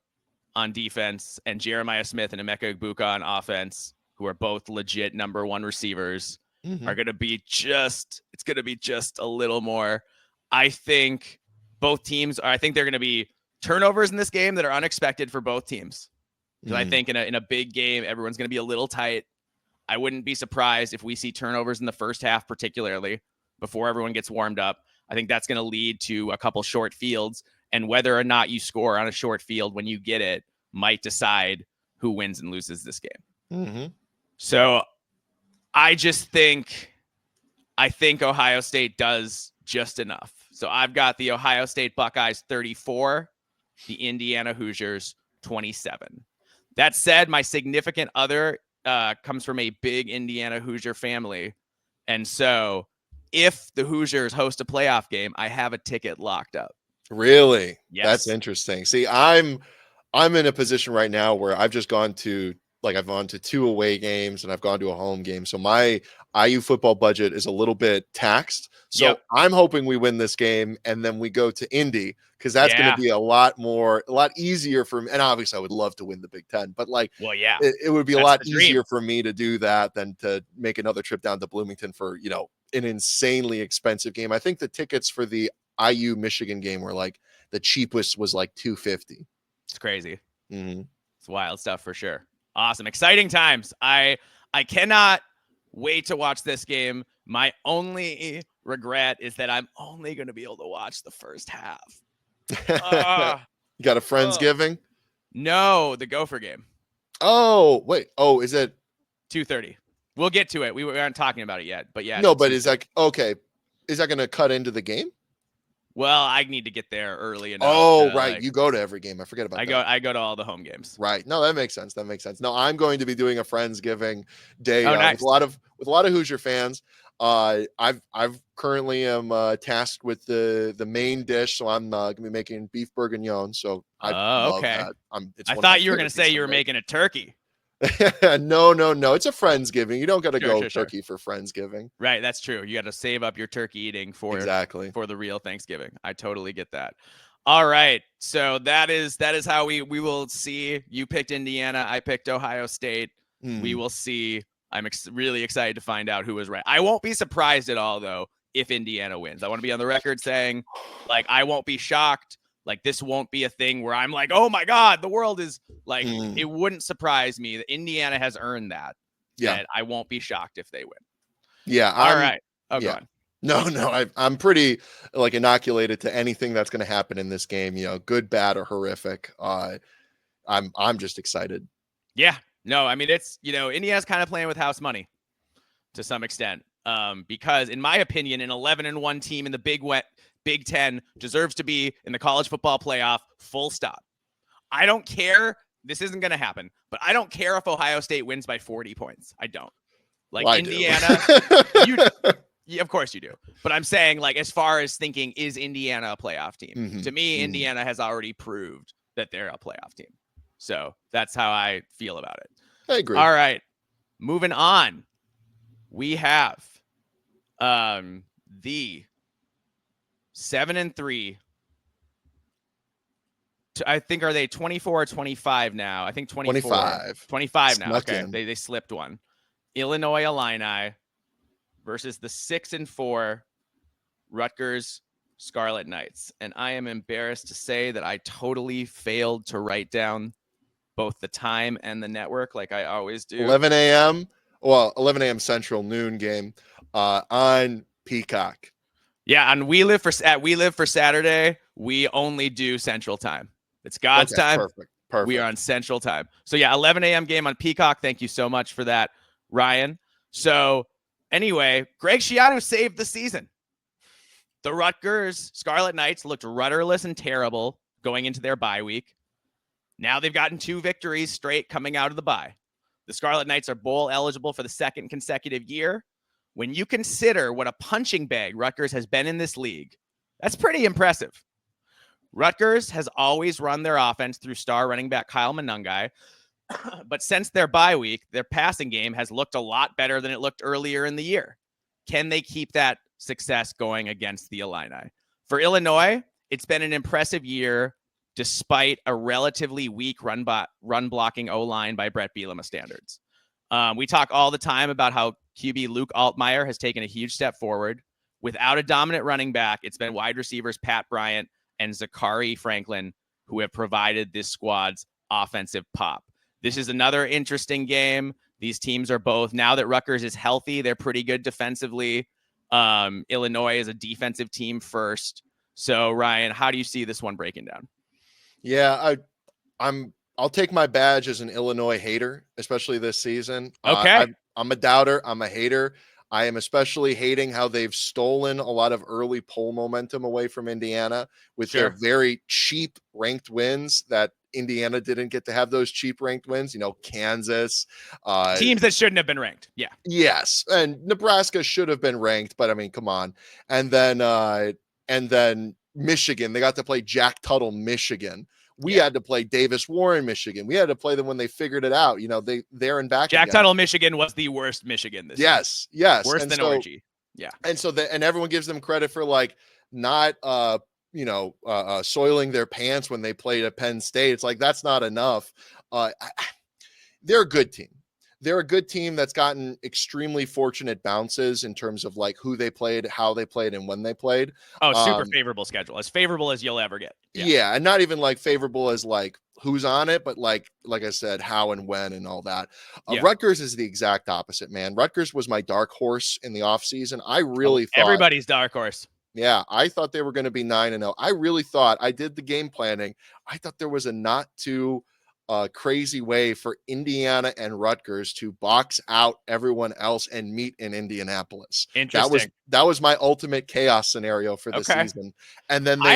on defense and Jeremiah Smith and Emeka Egbuka on offense, who are both legit number one receivers, are going to be it's going to be just a little more. I think both teams I think they're going to be turnovers in this game that are unexpected for both teams. Because I think in a big game, everyone's going to be a little tight. I wouldn't be surprised if we see turnovers in the first half, particularly before everyone gets warmed up. I think that's going to lead to a couple short fields, and whether or not you score on a short field when you get it might decide who wins and loses this game. So I think Ohio State does just enough. So I've got the Ohio State Buckeyes 34, the Indiana Hoosiers 27. That said, my significant other comes from a big Indiana Hoosier family. And so if the Hoosiers host a playoff game, I have a ticket locked up. Really? Yes. That's interesting. See, I'm in a position right now where I've just gone to I've gone to 2 away games and I've gone to a home game. So my IU football budget is a little bit taxed. So I'm hoping we win this game and then we go to Indy, because that's going to be a lot easier for me. And obviously I would love to win the Big Ten, but it would be a lot easier for me to do that than to make another trip down to Bloomington for, an insanely expensive game. I think the tickets for the IU Michigan game were the cheapest was $250. It's crazy. Mm-hmm. It's wild stuff for sure. Awesome. Exciting times. I cannot wait to watch this game. My only regret is that I'm only going to be able to watch the first half. You got a Friendsgiving? No, the Gopher game. Oh, wait. Oh, is it 2:30? We'll get to it. We aren't talking about it yet, but yeah. No, but is that okay? Is that going to cut into the game? Well, I need to get there early enough. Oh, right. You go to every game. I forget about that. I go to all the home games. Right. No, that makes sense. No, I'm going to be doing a Friendsgiving day nice. with a lot of Hoosier fans. I've currently am tasked with the main dish, so I'm going to be making beef bourguignon. So I love that. I thought you were going to say you were making a turkey. No. It's a Friendsgiving. You don't got to go turkey for Friendsgiving. Right. That's true. You got to save up your turkey eating for the real Thanksgiving. I totally get that. All right. So that is how we will see. You picked Indiana. I picked Ohio State. We will see. I'm really excited to find out who was right. I won't be surprised at all, though, if Indiana wins. I want to be on the record saying, I won't be shocked. This won't be a thing where I'm like, oh my God, the world is it wouldn't surprise me that Indiana has earned that. Yeah. And I won't be shocked if they win. Yeah. All right. Oh, go on. No, I'm pretty inoculated to anything that's going to happen in this game, good, bad, or horrific. I'm just excited. Yeah. No, I mean, it's, Indiana's kind of playing with house money to some extent. Because in my opinion, an 11-1 team in the Big Ten deserves to be in the college football playoff, full stop. I don't care. This isn't going to happen, but I don't care if Ohio State wins by 40 points. I don't. Indiana, of course you do. But I'm saying, as far as thinking, is Indiana a playoff team? Mm-hmm. To me, Indiana has already proved that they're a playoff team. So that's how I feel about it. I agree. All right. Moving on. We have the 7-3. I think, are they 24 or 25 now? I think 24. 25 now. Okay. They slipped one. Illinois Illini versus the 6-4 Rutgers Scarlet Knights. And I am embarrassed to say that I totally failed to write down both the time and the network like I always do. 11 a.m. Well, 11 a.m. Central, noon game on Peacock. Yeah, and we live for Saturday. We only do Central Time. It's God's time. Perfect. We are on Central Time. So yeah, 11 a.m. game on Peacock. Thank you so much for that, Ryan. So anyway, Greg Schiano saved the season. The Rutgers Scarlet Knights looked rudderless and terrible going into their bye week. Now they've gotten 2 victories straight coming out of the bye. The Scarlet Knights are bowl eligible for the 2nd consecutive year. When you consider what a punching bag Rutgers has been in this league, that's pretty impressive. Rutgers has always run their offense through star running back Kyle Monungai, but since their bye week, their passing game has looked a lot better than it looked earlier in the year. Can they keep that success going against the Illini? For Illinois, it's been an impressive year despite a relatively weak run blocking O-line by Brett Bielema standards. We talk all the time about how QB Luke Altmaier has taken a huge step forward. Without a dominant running back, it's been wide receivers Pat Bryant and Zachary Franklin who have provided this squad's offensive pop. This is another interesting game. These teams are both, now that Rutgers is healthy, they're pretty good defensively. Illinois is a defensive team first. So, Ryan, how do you see this one breaking down? Yeah, I'm I'll take my badge as an Illinois hater, especially this season. Okay. I'm a doubter. I'm a hater. I am especially hating how they've stolen a lot of early poll momentum away from Indiana with their very cheap ranked wins that Indiana didn't get to have those cheap ranked wins. Kansas. Teams that shouldn't have been ranked. Yeah. Yes. And Nebraska should have been ranked, but I mean, come on. And then Michigan, they got to play Jack Tuttle, Michigan. We had to play Davis Warren, Michigan. We had to play them when they figured it out. They're in back. Jack Tuttle, Michigan was the worst Michigan this year. Yes. Worse than Orgy. Yeah. And so and everyone gives them credit for like not soiling their pants when they played at Penn State. It's like, that's not enough. They're a good team. They're a good team that's gotten extremely fortunate bounces in terms of like who they played, how they played, and when they played. Oh, super favorable schedule. As favorable as you'll ever get. Yeah. And not even like favorable as like who's on it, but like I said, how and when and all that. Rutgers is the exact opposite, man. Rutgers was my dark horse in the offseason. I really thought everybody's dark horse. Yeah, I thought they were going to be 9-0. I really thought, I did the game planning. I thought there was a not too crazy way for Indiana and Rutgers to box out everyone else and meet in Indianapolis. Interesting. That was my ultimate chaos scenario for the season. And then I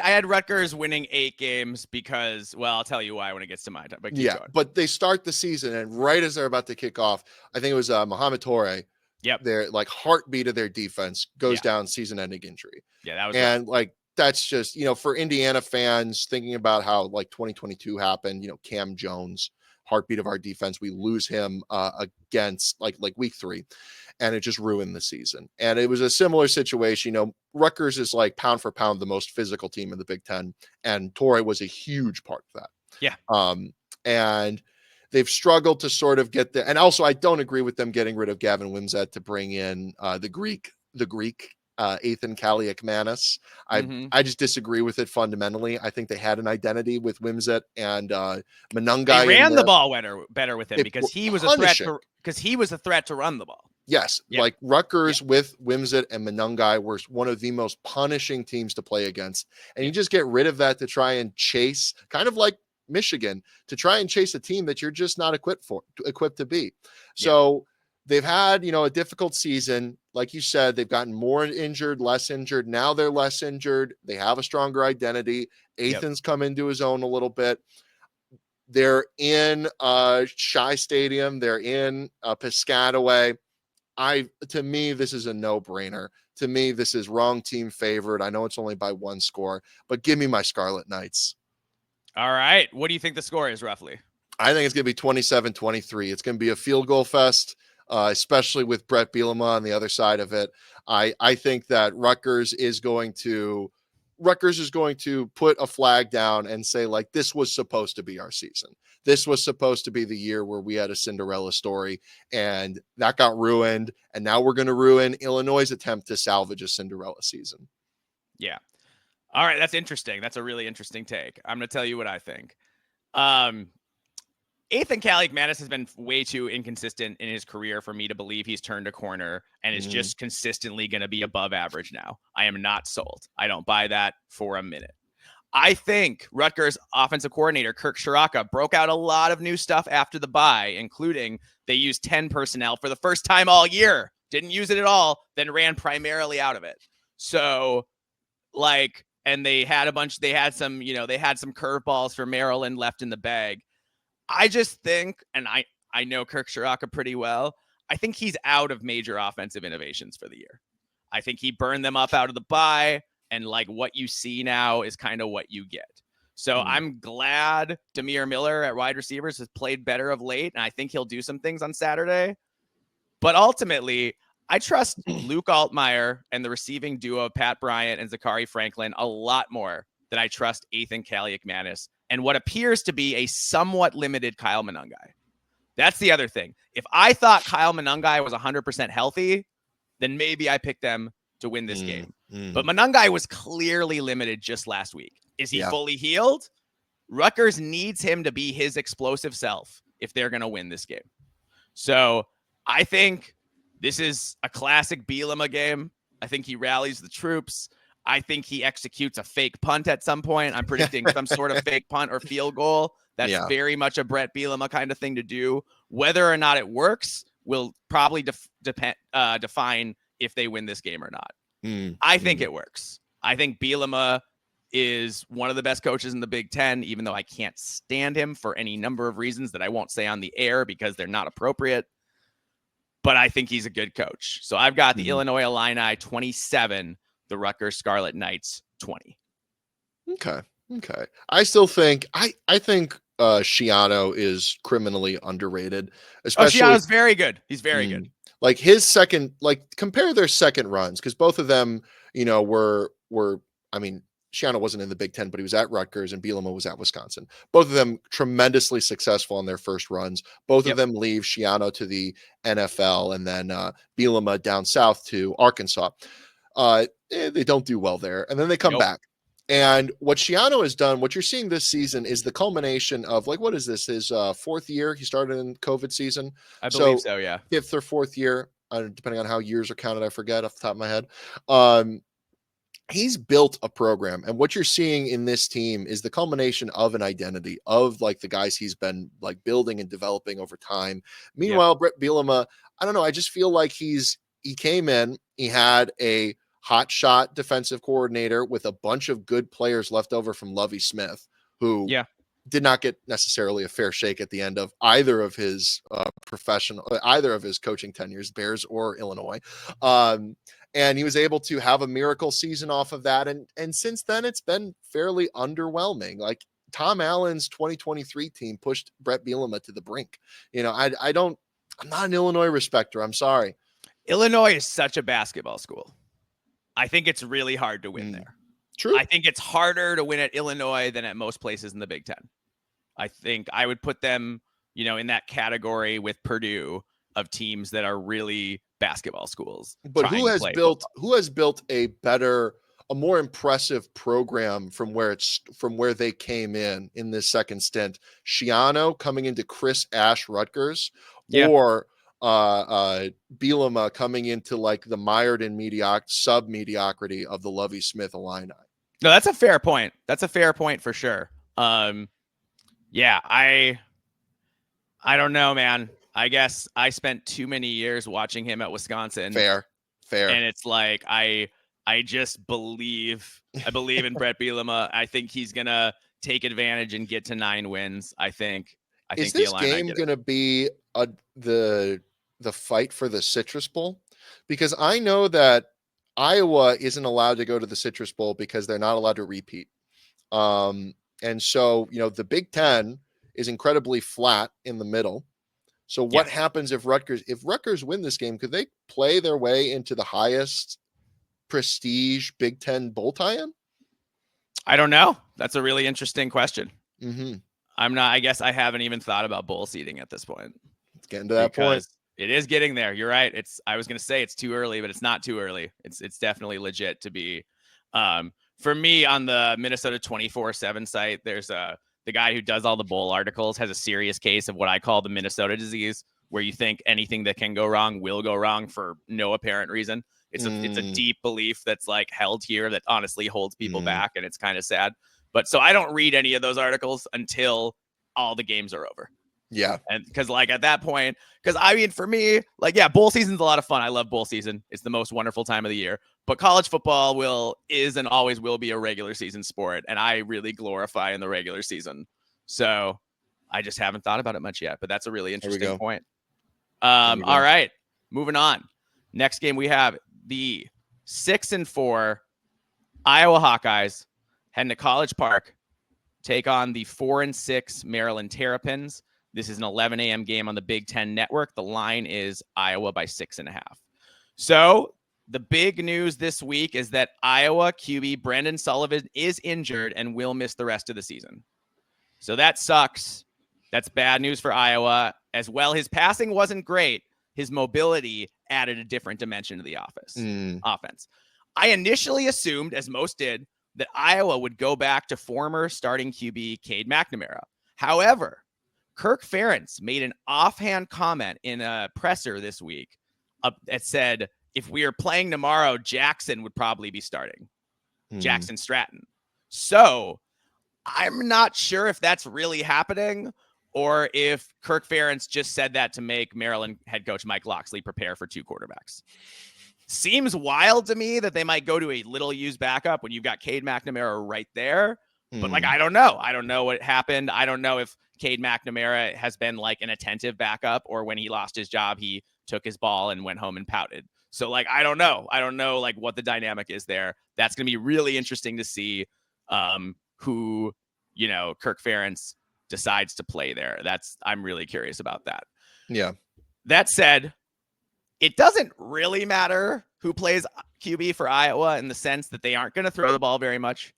had Rutgers winning 8 games because, well, I'll tell you why when it gets to my time. But keep going. But they start the season, and right as they're about to kick off, I think it was Mohamed Toure. Yep. Their like heartbeat of their defense goes down, season-ending injury. Yeah, that was like that's just, for Indiana fans thinking about how like 2022 happened, Cam Jones, heartbeat of our defense, we lose him against like week 3, and it just ruined the season. And it was a similar situation. Rutgers is like pound for pound the most physical team in the Big Ten, and Torrey was a huge part of that. Yeah. And they've struggled to sort of get there. And also, I don't agree with them getting rid of Gavin Wimsatt to bring in the Greek Ethan Kaliakmanis. I just disagree with it fundamentally. I think they had an identity with Wimsatt and Manungai. They ran the ball better with him because he was a threat to run the ball. Yes, like Rutgers with Wimsatt and Manungai were one of the most punishing teams to play against. And you just get rid of that to try and chase, kind of like Michigan, to try and chase a team that you're just not equipped to beat. So they've had, a difficult season. Like you said, they've gotten more injured, less injured. Now they're less injured. They have a stronger identity. Ethan's come into his own a little bit. They're in Shai Stadium. They're in Piscataway. To me, this is a no-brainer. To me, this is wrong team favored. I know it's only by 1 score, but give me my Scarlet Knights. All right. What do you think the score is roughly? I think it's going to be 27-23. It's going to be a field goal fest, especially with Brett Bielema on the other side of it. I think that Rutgers is going to put a flag down and say, like, this was supposed to be our season. This was supposed to be the year where we had a Cinderella story, and that got ruined. And now we're going to ruin Illinois' attempt to salvage a Cinderella season. Yeah. All right. That's interesting. That's a really interesting take. I'm going to tell you what I think. Ethan Kaliakmanis has been way too inconsistent in his career for me to believe he's turned a corner and is just consistently going to be above average now. I am not sold. I don't buy that for a minute. I think Rutgers offensive coordinator Curt Cignetti broke out a lot of new stuff after the bye, including they used 10 personnel for the first time all year. Didn't use it at all, then ran primarily out of it. So, and they had some curveballs for Maryland left in the bag. I just think, and I know Curt Cignetti pretty well, I think he's out of major offensive innovations for the year. I think he burned them up out of the bye, and what you see now is kind of what you get. So I'm glad Demir Miller at wide receivers has played better of late, and I think he'll do some things on Saturday. But ultimately, I trust Luke Altmaier and the receiving duo of Pat Bryant and Zachary Franklin a lot more than I trust Ethan Kaliakmanis and what appears to be a somewhat limited Kyle Manungai. That's the other thing. If I thought Kyle Manungai was 100% healthy, then maybe I picked them to win this game. But Manungai was clearly limited just last week. Is he fully healed? Rutgers needs him to be his explosive self if they're going to win this game. So I think this is a classic Bielema game. I think he rallies the troops. I think he executes a fake punt at some point. I'm predicting some sort of fake punt or field goal. That's very much a Brett Bielema kind of thing to do. Whether or not it works will probably define if they win this game or not. I think it works. I think Bielema is one of the best coaches in the Big Ten, even though I can't stand him for any number of reasons that I won't say on the air because they're not appropriate. But I think he's a good coach. So I've got the Illinois Illini 27, the Rutgers Scarlet Knights 20. Okay. I still think I think Schiano is criminally underrated. Especially Schiano's very good. He's very good. Like his second, like compare their second runs, because both of them, were I mean, Schiano wasn't in the Big Ten, but he was at Rutgers and Bielema was at Wisconsin. Both of them tremendously successful on their first runs. Both of them leave Schiano to the NFL and then Bielema down south to Arkansas. They don't do well there. And then they come back. And what Schiano has done, what you're seeing this season is the culmination of what is this? His fourth year? He started in COVID season. I believe so, yeah. Fifth or fourth year, depending on how years are counted. I forget off the top of my head. He's built a program, and what you're seeing in this team is the culmination of an identity of the guys he's been building and developing over time. Meanwhile, Brett Bielema, I don't know. I just feel like he came in, he had a hot shot defensive coordinator with a bunch of good players left over from Lovie Smith, who did not get necessarily a fair shake at the end of either of his coaching tenures, Bears or Illinois. And he was able to have a miracle season off of that. And since then, it's been fairly underwhelming. Like Tom Allen's 2023 team pushed Brett Bielema to the brink. I'm not an Illinois respecter. I'm sorry. Illinois is such a basketball school. I think it's really hard to win there. True. I think it's harder to win at Illinois than at most places in the Big Ten. I think I would put them, in that category with Purdue of teams that are really basketball schools. But who has built a more impressive program from where they came in this second stint? Schiano coming into Chris Ash Rutgers, or Bielema coming into the mired in sub mediocrity of the Lovie Smith Illini? No, that's a fair point. That's a fair point for sure. I don't know, man. I guess I spent too many years watching him at Wisconsin. Fair. And it's I just believe in Brett Bielema. I think he's gonna take advantage and get to 9 wins. I think is this game gonna be the fight for the Citrus Bowl? Because I know that Iowa isn't allowed to go to the Citrus Bowl because they're not allowed to repeat. And so, the Big Ten is incredibly flat in the middle. So what happens if Rutgers win this game? Could they play their way into the highest prestige Big Ten bowl tie-in? I don't know. That's a really interesting question. Mm-hmm. I guess I haven't even thought about bowl seeding at this point. It's getting to that point. It is getting there. You're right. I was going to say it's too early, but it's not too early. It's definitely legit to be. For me, on the Minnesota 24/7 site, there's the guy who does all the bowl articles has a serious case of what I call the Minnesota disease, where you think anything that can go wrong will go wrong for no apparent reason. It's a deep belief that's held here that honestly holds people back, and it's kind of sad. But so I don't read any of those articles until all the games are over. Yeah. And because at that point, for me, bowl season's a lot of fun. I love bowl season. It's the most wonderful time of the year. But college football is and always will be a regular season sport. And I really glorify in the regular season. So I just haven't thought about it much yet. But that's a really interesting point. All right. Moving on. Next game we have the 6-4 Iowa Hawkeyes heading to College Park, take on the 4-6 Maryland Terrapins. This is an 11 a.m. game on the Big Ten Network. The line is Iowa by 6.5. So the big news this week is that Iowa QB Brendan Sullivan is injured and will miss the rest of the season. So that sucks. That's bad news for Iowa. As well, his passing wasn't great. His mobility added a different dimension to the offense. I initially assumed, as most did, that Iowa would go back to former starting QB Cade McNamara. However, Kirk Ferentz made an offhand comment in a presser this week that said, if we are playing tomorrow, Jackson would probably be starting. Jackson Stratton. So I'm not sure if that's really happening or if Kirk Ferentz just said that to make Maryland head coach Mike Locksley prepare for 2 quarterbacks. Seems wild to me that they might go to a little used backup when you've got Cade McNamara right there. But like, I don't know. I don't know what happened. I don't know if Cade McNamara has been like an attentive backup, or when he lost his job, he took his ball and went home and pouted. So like, I don't know. I don't know like what the dynamic is there. That's going to be really interesting to see who, Kirk Ferentz decides to play there. I'm really curious about that. Yeah. That said, it doesn't really matter who plays QB for Iowa in the sense that they aren't going to throw the ball very much.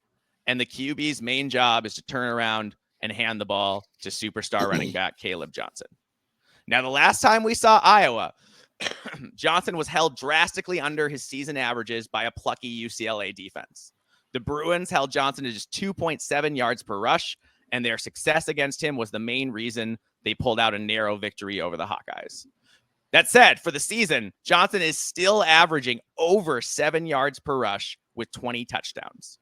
And the QB's main job is to turn around and hand the ball to superstar running back Caleb Johnson. Now, the last time we saw Iowa, Johnson was held drastically under his season averages by a plucky UCLA defense. The Bruins held Johnson to just 2.7 yards per rush, and their success against him was the main reason they pulled out a narrow victory over the Hawkeyes. That said, for the season, Johnson is still averaging over 7 yards per rush with 20 touchdowns.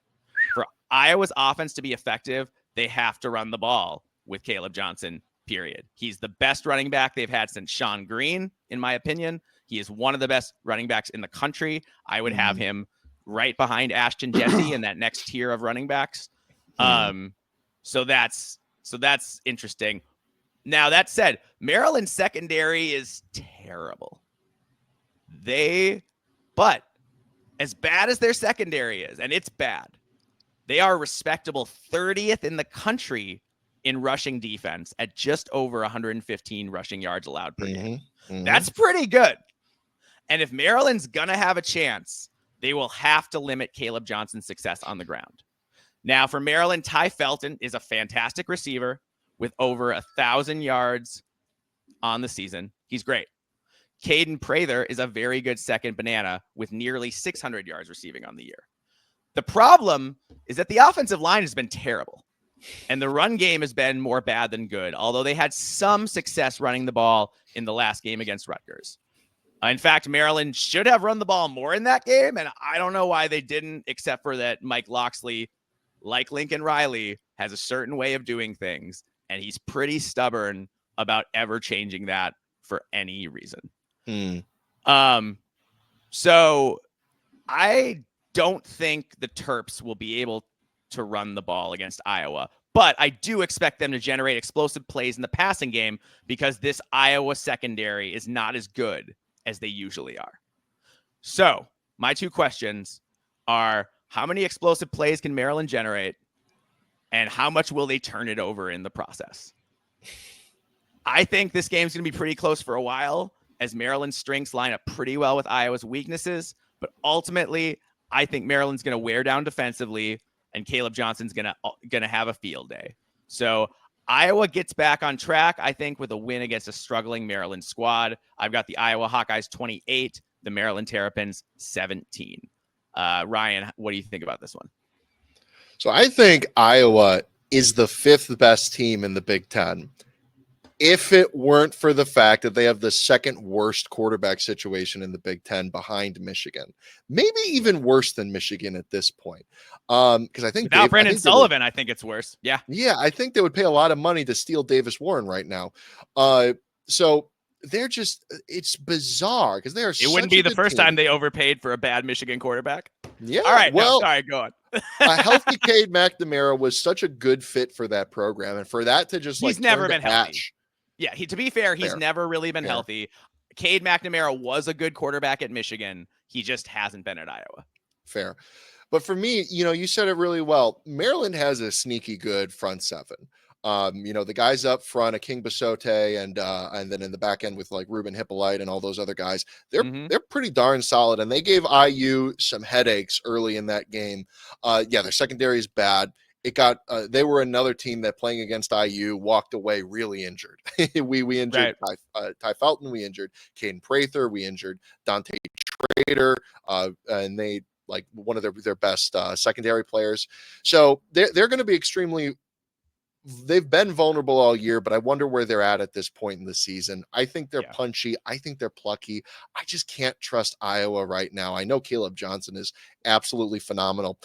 For Iowa's offense to be effective, they have to run the ball with Caleb Johnson, period. He's the best running back they've had since Sean Green, in my opinion. He is one of the best running backs in the country. I would have him right behind Ashton Jesse in that next tier of running backs. So that's interesting. Now, that said, Maryland's secondary is terrible. But as bad as their secondary is, and it's bad, they are respectable 30th in the country in rushing defense at just over 115 rushing yards allowed per game. That's pretty good. And if Maryland's going to have a chance, they will have to limit Caleb Johnson's success on the ground. Now, for Maryland, Ty Felton is a fantastic receiver with over 1,000 yards on the season. He's great. Caden Prather is a very good second banana with nearly 600 yards receiving on the year. The problem is that the offensive line has been terrible, and the run game has been more bad than good, although they had some success running the ball in the last game against Rutgers. In fact, Maryland should have run the ball more in that game, and I don't know why they didn't, except for that Mike Locksley, like Lincoln Riley, has a certain way of doing things, and he's pretty stubborn about ever changing that for any reason. So I don't think the Terps will be able to run the ball against Iowa, but I do expect them to generate explosive plays in the passing game because this Iowa secondary is not as good as they usually are. So my 2 questions are, how many explosive plays can Maryland generate, and how much will they turn it over in the process? I think this game's going to be pretty close for a while, as Maryland's strengths line up pretty well with Iowa's weaknesses. But ultimately, I think Maryland's going to wear down defensively, and Caleb Johnson's going to have a field day. So Iowa gets back on track, I think, with a win against a struggling Maryland squad. I've got the Iowa Hawkeyes 28, the Maryland Terrapins 17. Ryan, what do you think about this one? So I think Iowa is the 5th best team in the Big Ten. If it weren't for the fact that they have the 2nd worst quarterback situation in the Big Ten behind Michigan, maybe even worse than Michigan at this point. Because I think without Brandon Sullivan, I think it's worse. Yeah, I think they would pay a lot of money to steal Davis Warren right now. So they're it's bizarre because they are. It wouldn't be the first time they overpaid for a bad Michigan quarterback. Yeah. All right. Well, sorry, go on. A healthy Cade McNamara was such a good fit for that program, and for that to just he's never been healthy. Yeah, to be fair, he's never really been healthy. Cade McNamara was a good quarterback at Michigan. He just hasn't been at Iowa. Fair. But for me, you said it really well. Maryland has a sneaky good front 7. The guys up front, King Basote, and then in the back end with like Ruben Hippolyte and all those other guys, they're pretty darn solid. And they gave IU some headaches early in that game. Their secondary is bad. They were another team that playing against IU walked away really injured. we injured Ty Felton, we injured Caden Prather, we injured Dante Trader, and they like one of their best secondary players. So they're going to be they've been vulnerable all year, but I wonder where they're at this point in the season. I think they're punchy. I think they're plucky. I just can't trust Iowa right now. I know Caleb Johnson is absolutely phenomenal.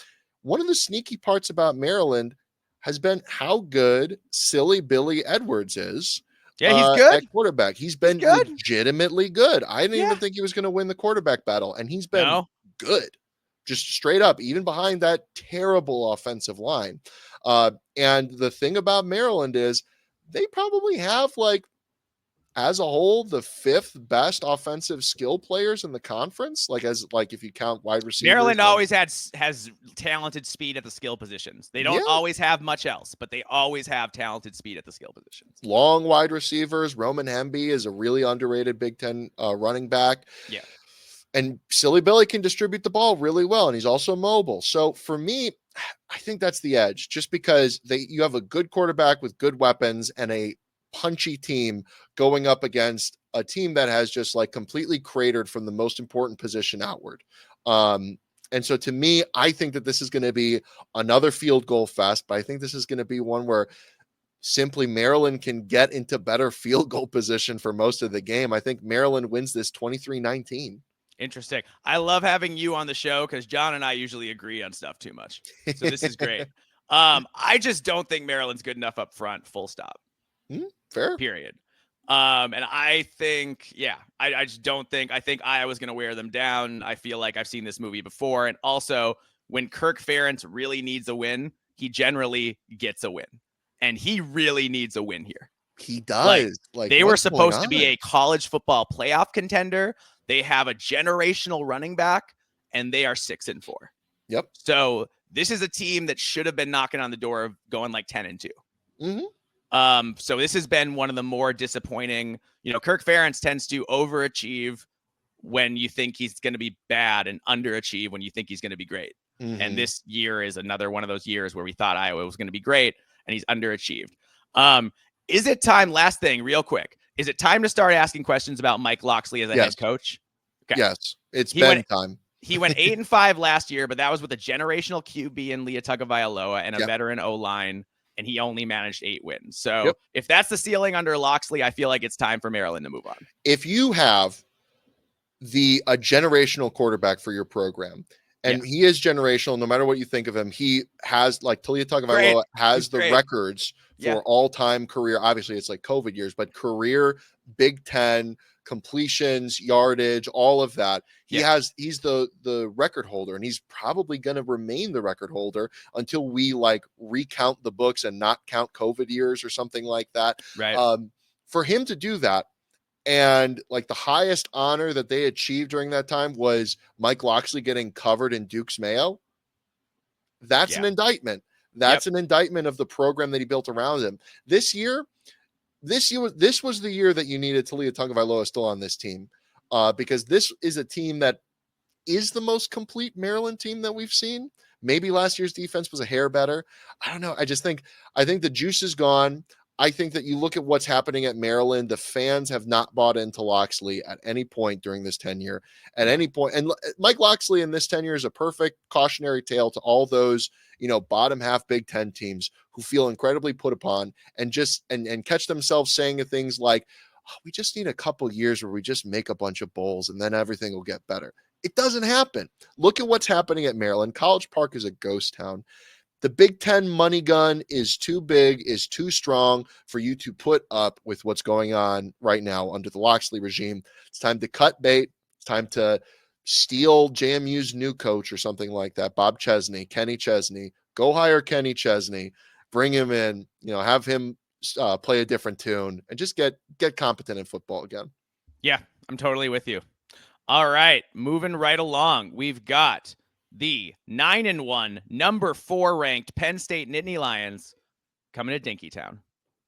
one of the sneaky parts about Maryland has been how good silly Billy Edwards is. Yeah, he's good at quarterback. He's been good. legitimately good. I didn't even think he was going to win the quarterback battle, and he's been good, just straight up, even behind that terrible offensive line. And the thing about Maryland is they probably have, like, as a whole, the 5th best offensive skill players in the conference. Like, if you count wide receivers. Maryland always has talented speed at the skill positions. They don't always have much else, but they always have talented speed at the skill positions. Long wide receivers. Roman Hemby is a really underrated Big Ten running back. Yeah. And Silly Billy can distribute the ball really well, and he's also mobile. So for me, I think that's the edge, just because you have a good quarterback with good weapons and a punchy team going up against a team that has just, like, completely cratered from the most important position outward. And so to me, I think that this is going to be another field goal fest, but I think this is going to be one where simply Maryland can get into better field goal position for most of the game. I think Maryland wins this 23-19. Interesting. I love having you on the show because John and I usually agree on stuff too much. So this is great. I just don't think Maryland's good enough up front, full stop. Fair. Period. And I think, I just don't think, I think Iowa's going to wear them down. I feel like I've seen this movie before. And also, when Kirk Ferentz really needs a win, he generally gets a win. And he really needs a win here. He does. Like they were supposed to be a college football playoff contender. They have a generational running back, and they are 6-4. Yep. So this is a team that should have been knocking on the door of going like 10-2. So this has been one of the more disappointing. Kirk Ferentz tends to overachieve when you think he's going to be bad and underachieve when you think he's going to be great. And this year is another one of those years where we thought Iowa was going to be great and he's underachieved. Is it time? Last thing, real quick. Is it time to start asking questions about Mike Locksley as a head coach? Okay. Yes, it's been time. He went 8-5 last year, but that was with a generational QB in Lia Tagovailoa and a veteran O-line, and he only managed 8 wins. So if that's the ceiling under Locksley, I feel like it's time for Maryland to move on. If you have a generational quarterback for your program, and he is generational, no matter what you think of him, he has, like, Lia Tagovailoa has the records for all-time career. Obviously, it's like COVID years, but career Big Ten completions, yardage, all of that. He's the record holder, and he's probably going to remain the record holder until we, like, recount the books and not count COVID years or something like that. Right. For him to do that, and, like, the highest honor that they achieved during that time was Mike Locksley getting covered in Duke's Mayo. That's an indictment. That's an indictment of the program that he built around him. This was the year that you needed Lia Tagovailoa still on this team, because this is a team that is the most complete Maryland team that we've seen. Maybe last year's defense was a hair better. I don't know. I think the juice is gone. I think that you look at what's happening at Maryland, the fans have not bought into Locksley at any point during this tenure. At any point, and Mike Locksley in this tenure is a perfect cautionary tale to all those, bottom half Big Ten teams who feel incredibly put upon and just and catch themselves saying things like, we just need a couple years where we just make a bunch of bowls and then everything will get better. It doesn't happen. Look at what's happening at Maryland. College Park is a ghost town. The Big Ten money gun is too big, is too strong for you to put up with what's going on right now under the Locksley regime. It's time to cut bait. It's time to steal JMU's new coach or something like that. Kenny Chesney. Go hire Kenny Chesney. Bring him in. Have him play a different tune and just get competent in football again. Yeah, I'm totally with you. All right, moving right along. We've got the 9-1, number 4 ranked Penn State Nittany Lions coming to Dinkytown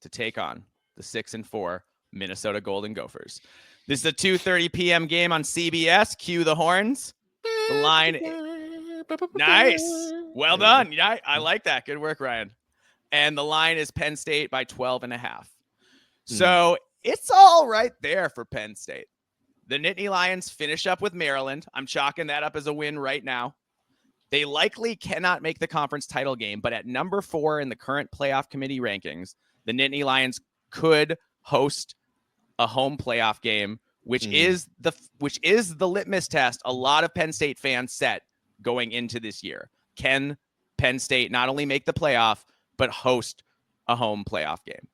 to take on the 6-4 Minnesota Golden Gophers. This is a 2:30 p.m. game on CBS. Cue the horns. The line. Nice. Well done. Yeah, I like that. Good work, Ryan. And the line is Penn State by 12.5. So it's all right there for Penn State. The Nittany Lions finish up with Maryland. I'm chalking that up as a win right now. They likely cannot make the conference title game, but at number 4 in the current playoff committee rankings, the Nittany Lions could host a home playoff game, which is the litmus test a lot of Penn State fans set going into this year. Can Penn State not only make the playoff, but host a home playoff game.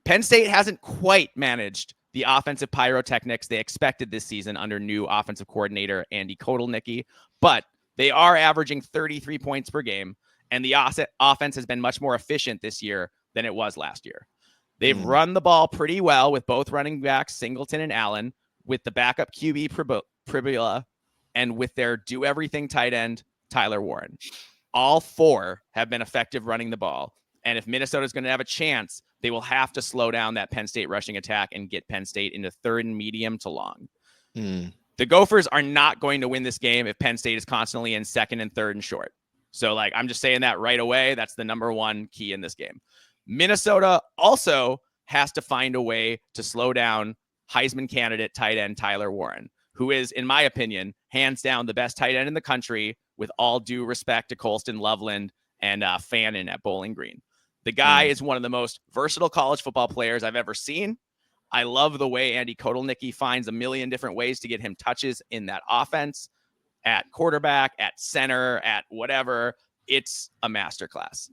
Penn State hasn't quite managed the offensive pyrotechnics they expected this season under new offensive coordinator Andy Kotelnicki, but they are averaging 33 points per game, and the offense has been much more efficient this year than it was last year. They've run the ball pretty well with both running backs, Singleton and Allen, with the backup QB Pribula, and with their do-everything tight end, Tyler Warren. All four have been effective running the ball, and if Minnesota's going to have a chance, they will have to slow down that Penn State rushing attack and get Penn State into third and medium to long. The Gophers are not going to win this game if Penn State is constantly in second and third and short. So, like, I'm just saying that right away. That's the number one key in this game. Minnesota also has to find a way to slow down Heisman candidate tight end Tyler Warren, who is, in my opinion, hands down the best tight end in the country, with all due respect to Colston Loveland and Fannin at Bowling Green. The guy is one of the most versatile college football players I've ever seen. I love the way Andy Kotelnicki finds a million different ways to get him touches in that offense, at quarterback, at center, at whatever. It's a masterclass.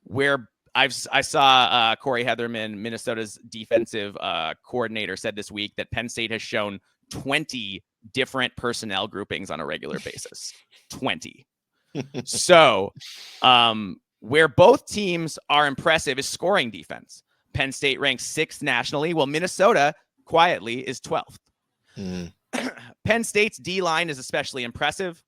Where I saw Corey Heatherman, Minnesota's defensive coordinator, said this week that Penn State has shown 20 different personnel groupings on a regular basis. 20. So, where both teams are impressive is scoring defense. Penn State ranks 6th nationally, while Minnesota quietly is 12th. Penn State's D-line is especially impressive.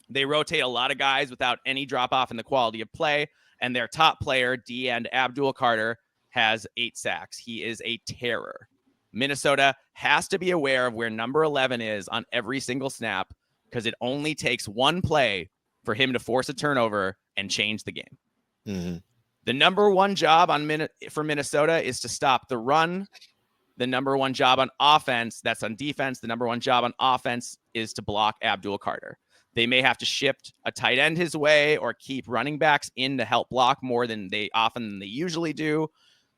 They rotate a lot of guys without any drop-off in the quality of play, and their top player, D-end Abdul Carter, has 8 sacks. He is a terror. Minnesota has to be aware of where number 11 is on every single snap, because it only takes one play for him to force a turnover and change the game. The number one job for Minnesota is to stop the run. The number one job on offense, that's on defense. The number one job on offense is to block Abdul Carter. They may have to shift a tight end his way or keep running backs in to help block more than they usually do.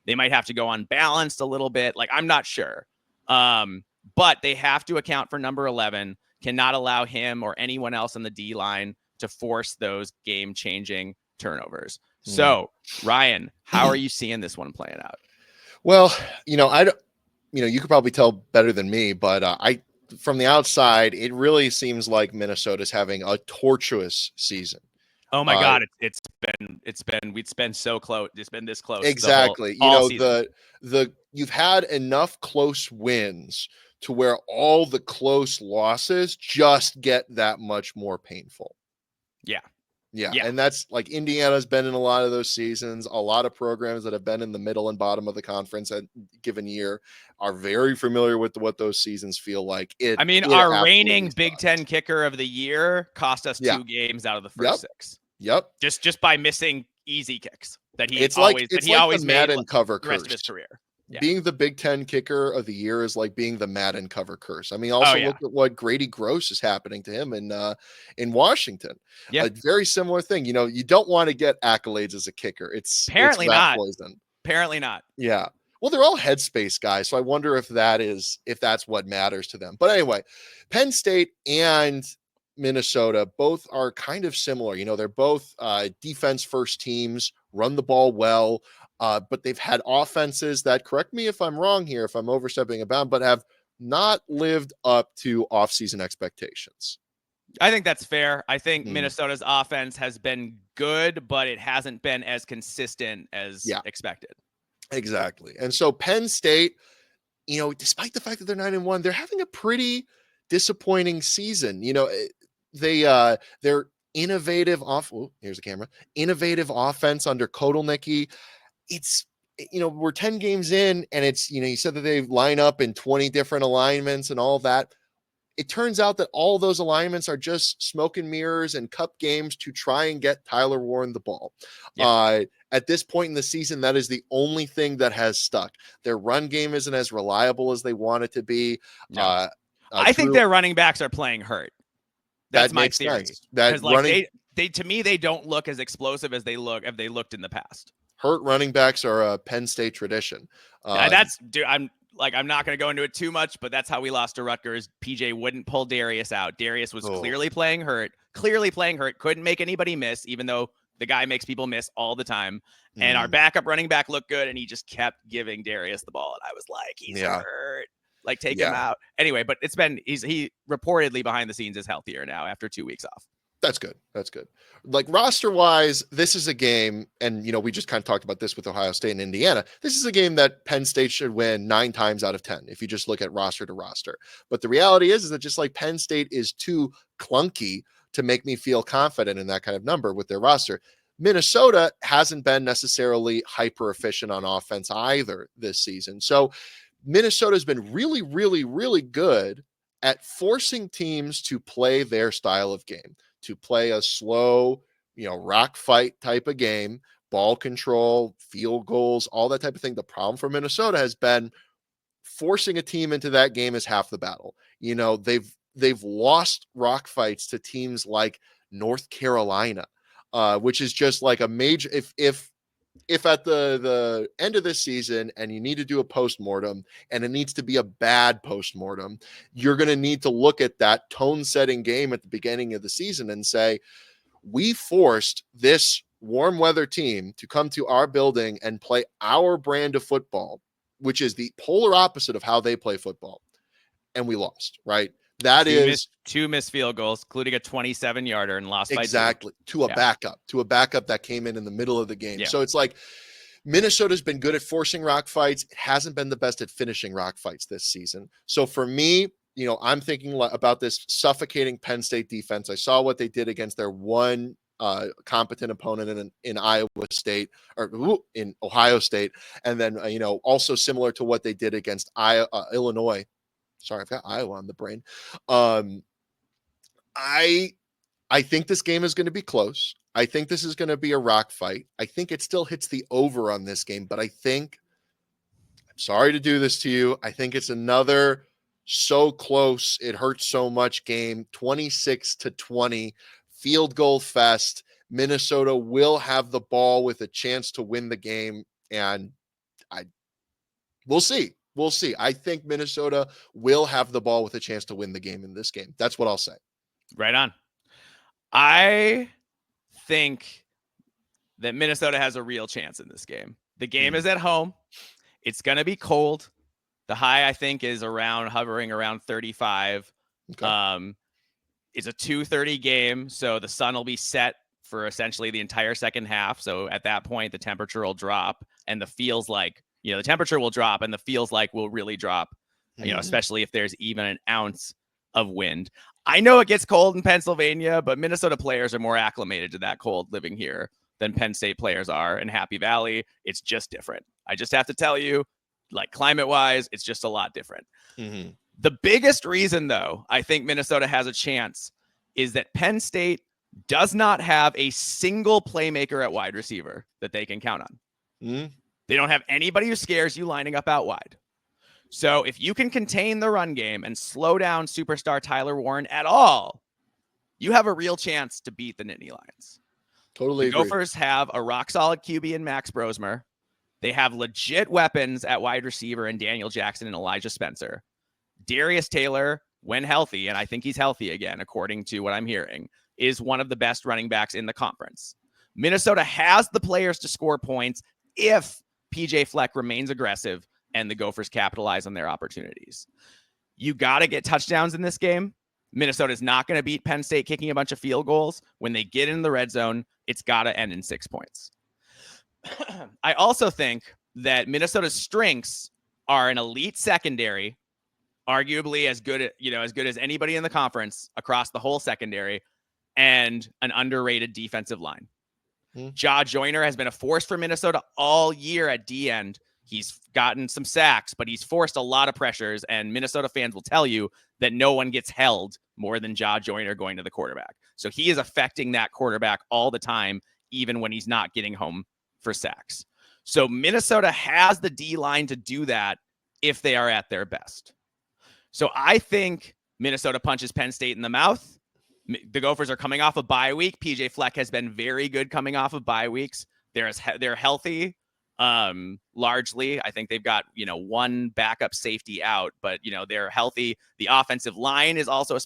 They might have to go unbalanced a little bit. Like, I'm not sure. But they have to account for number 11, cannot allow him or anyone else on the D line to force those game-changing turnovers. So, Ryan, how are you seeing this one playing out? Well, you could probably tell better than me, but from the outside, it really seems like Minnesota's having a tortuous season. Oh my God, it's been so close. It's been this close. Exactly. You've had enough close wins to where all the close losses just get that much more painful. Yeah. And that's like Indiana's been in a lot of those seasons. A lot of programs that have been in the middle and bottom of the conference at a given year are very familiar with what those seasons feel like. Our reigning Big Ten kicker of the year cost us 2 games out of the first 6. Yep. Just by missing easy kicks that he it's always the Madden made cover the rest curse of his career. Yeah. Being the Big Ten kicker of the year is like being the Madden cover curse. I mean, also look at what Grady Gross is happening to him in Washington. Yeah. A very similar thing. You don't want to get accolades as a kicker. It's apparently not poison. Apparently not. Yeah. Well, they're all headspace guys, so I wonder if that's what matters to them. But anyway, Penn State and Minnesota both are kind of similar. They're both defense first teams, run the ball well. But they've had offenses that, correct me if I'm wrong here, if I'm overstepping a bound, but have not lived up to offseason expectations. I think that's fair. I think Minnesota's offense has been good, but it hasn't been as consistent as expected. Exactly. And so Penn State, despite the fact that they're 9-1, they're having a pretty disappointing season. They're innovative here's the camera. Innovative offense under Kotelnicki. It's, we're 10 games in and it's, you said that they line up in 20 different alignments and all that. It turns out that all those alignments are just smoke and mirrors and cup games to try and get Tyler Warren the ball. Yeah. At this point in the season, that is the only thing that has stuck. Their run game isn't as reliable as they want it to be. No. I think their running backs are playing hurt. That's my theory. That they to me, they don't look as explosive as they looked in the past. Hurt running backs are a Penn State tradition. I'm not going to go into it too much, but that's how we lost to Rutgers. PJ wouldn't pull Darius out. Darius was clearly playing hurt, couldn't make anybody miss, even though The guy makes people miss all the time. And our backup running back looked good, and he just kept giving Darius the ball. And I was like, he's hurt. Like, take him out. Anyway, but he reportedly behind the scenes is healthier now after 2 weeks off. That's good. That's good. Like, roster wise, this is a game, and we just kind of talked about this with Ohio State and Indiana. This is a game that Penn State should win 9 times out of 10 if you just look at roster to roster. But the reality is that just like Penn State is too clunky to make me feel confident in that kind of number with their roster. Minnesota hasn't been necessarily hyper efficient on offense either this season. So Minnesota's been really, really, really good at forcing teams to play their style of game, to play a slow, rock fight type of game, ball control, field goals, all that type of thing. The problem for Minnesota has been forcing a team into that game is half the battle. They've lost rock fights to teams like North Carolina, which is just like a major, if at the end of this season and you need to do a postmortem and it needs to be a bad postmortem, you're going to need to look at that tone setting game at the beginning of the season and say, we forced this warm weather team to come to our building and play our brand of football, which is the polar opposite of how they play football. And we lost, right? That is two missed field goals, including a 27-yarder and lost exactly by 2. to a backup that came in the middle of the game. Yeah. So it's like Minnesota's been good at forcing rock fights. It hasn't been the best at finishing rock fights this season. So for me, I'm thinking about this suffocating Penn State defense. I saw what they did against their one competent opponent in Iowa State or in Ohio State. And then, also similar to what they did against Illinois. Sorry, I've got Iowa on the brain. I think this game is going to be close. I think this is going to be a rock fight. I think it still hits the over on this game, but I'm sorry to do this to you. I think it's another so close, it hurts so much game, 26-20, field goal fest. Minnesota will have the ball with a chance to win the game, and we'll see. We'll see. I think Minnesota will have the ball with a chance to win the game in this game. That's what I'll say. Right on. I think that Minnesota has a real chance in this game. The game is at home. It's going to be cold. The high, I think, is hovering around 35. Okay. It's a 2:30 game, so the sun will be set for essentially the entire second half. So at that point, the temperature will drop, and the temperature will drop, and the feels like will really drop, especially if there's even an ounce of wind. I know it gets cold in Pennsylvania, but Minnesota players are more acclimated to that cold living here than Penn State players are in Happy Valley. It's just different. I just have to tell you, like, climate-wise, it's just a lot different. Mm-hmm. The biggest reason, though, I think Minnesota has a chance is that Penn State does not have a single playmaker at wide receiver that they can count on. Mm-hmm. They don't have anybody who scares you lining up out wide. So if you can contain the run game and slow down superstar Tyler Warren at all, you have a real chance to beat the Nittany Lions. Totally agree. Gophers have a rock-solid QB in Max Brosmer. They have legit weapons at wide receiver in Daniel Jackson and Elijah Spencer. Darius Taylor, when healthy, and I think he's healthy again, according to what I'm hearing, is one of the best running backs in the conference. Minnesota has the players to score points if PJ Fleck remains aggressive and the Gophers capitalize on their opportunities. You got to get touchdowns in this game. Minnesota's not going to beat Penn State kicking a bunch of field goals. When they get in the red zone, it's got to end in 6 points. I also think that Minnesota's strengths are an elite secondary, arguably as good as anybody in the conference across the whole secondary, and an underrated defensive line. Ja Joyner has been a force for Minnesota all year at D end. He's gotten some sacks, but he's forced a lot of pressures, and Minnesota fans will tell you that no one gets held more than Ja Joyner going to the quarterback. So he is affecting that quarterback all the time, even when he's not getting home for sacks. So Minnesota has the D-line to do that if they are at their best. So I think Minnesota punches Penn State in the mouth. The Gophers are coming off a bye week. PJ Fleck has been very good coming off of bye weeks. They're healthy. Largely, I think they've got, one backup safety out, but, they're healthy. The offensive line is also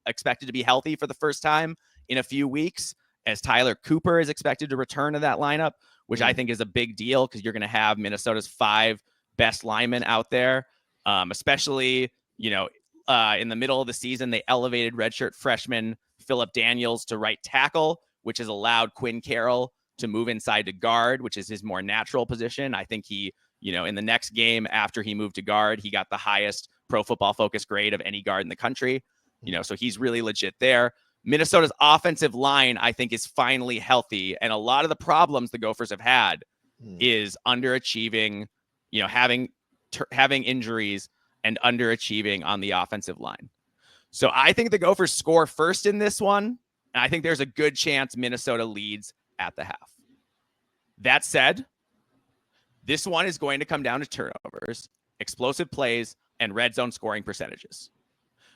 expected to be healthy for the first time in a few weeks. as Tyler Cooper is expected to return to that lineup, which I think is a big deal because you're going to have Minnesota's 5 best linemen out there, especially, in the middle of the season, they elevated redshirt freshman Phillip Daniels to right tackle, which has allowed Quinn Carroll to move inside to guard, which is his more natural position. I think he, in the next game after he moved to guard, he got the highest Pro Football Focus grade of any guard in the country. So he's really legit there. Minnesota's offensive line, I think, is finally healthy. And a lot of the problems the Gophers have had is underachieving, having injuries and underachieving on the offensive line. So I think the Gophers score first in this one. And I think there's a good chance Minnesota leads at the half. That said, this one is going to come down to turnovers, explosive plays, and red zone scoring percentages.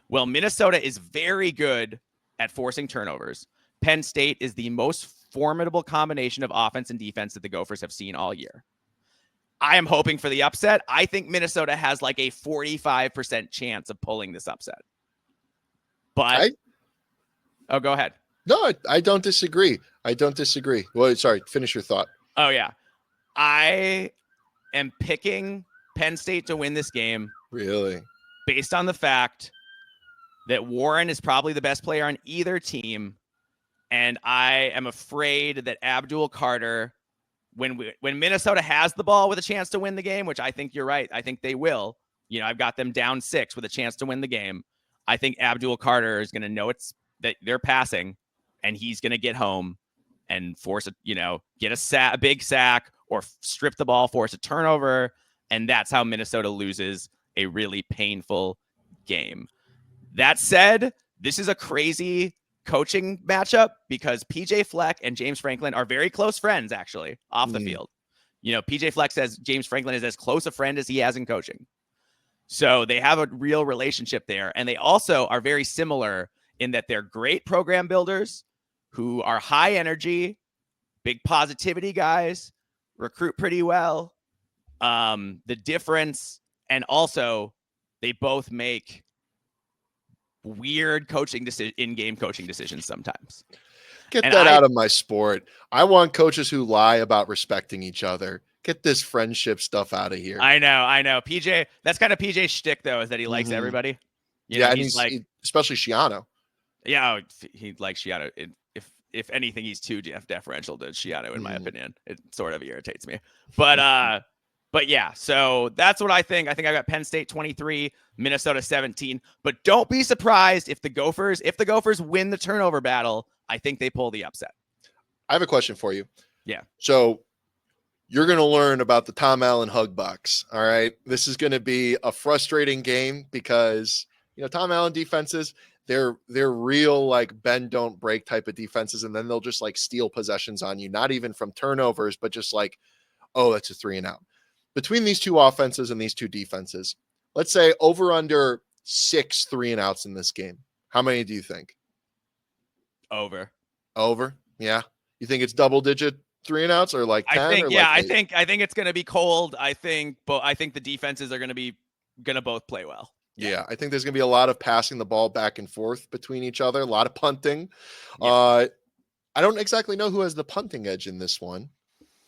Well, Minnesota is very good at forcing turnovers. Penn State is the most formidable combination of offense and defense that the Gophers have seen all year. I am hoping for the upset. I think Minnesota has like a 45% chance of pulling this upset. But go ahead. No, I don't disagree. Well, sorry, finish your thought. Oh, yeah. I am picking Penn State to win this game. Really? Based on the fact that Warren is probably the best player on either team. And I am afraid that Abdul Carter, when Minnesota has the ball with a chance to win the game, which I think you're right, I think they will. I've got them down 6 with a chance to win the game. I think Abdul Carter is going to know that they're passing, and he's going to get home and force get a big sack or strip the ball, force a turnover. And that's how Minnesota loses a really painful game. That said, this is a crazy coaching matchup because PJ Fleck and James Franklin are very close friends, actually, off the field. PJ Fleck says James Franklin is as close a friend as he has in coaching. So they have a real relationship there. And they also are very similar in that they're great program builders who are high energy, big positivity guys, recruit pretty well. The difference, and also they both make weird in-game coaching decisions sometimes. Get that out of my sport. I want coaches who lie about respecting each other. Get this friendship stuff out of here. I know. PJ, that's kind of PJ's shtick, though, is that he likes everybody. And he's like, especially Schiano. Yeah, he likes Schiano. If anything, he's too deferential to Schiano, in my opinion. It sort of irritates me. But yeah, so that's what I think. I think I got Penn State 23, Minnesota 17. But don't be surprised if the Gophers win the turnover battle. I think they pull the upset. I have a question for you. Yeah. So you're going to learn about the Tom Allen hug box. All right. This is going to be a frustrating game because, Tom Allen defenses, they're real like bend don't break type of defenses, and then they'll just like steal possessions on you, not even from turnovers, but just like, oh, that's a 3 and out. Between these two offenses and these two defenses, let's say over under 6 3 and outs in this game. How many do you think? Over. Yeah. You think it's double digit 3 and outs or like 10? I think it's going to be cold. I think the defenses are going to both play well. Yeah, I think there's going to be a lot of passing the ball back and forth between each other, a lot of punting. Yeah. I don't exactly know who has the punting edge in this one.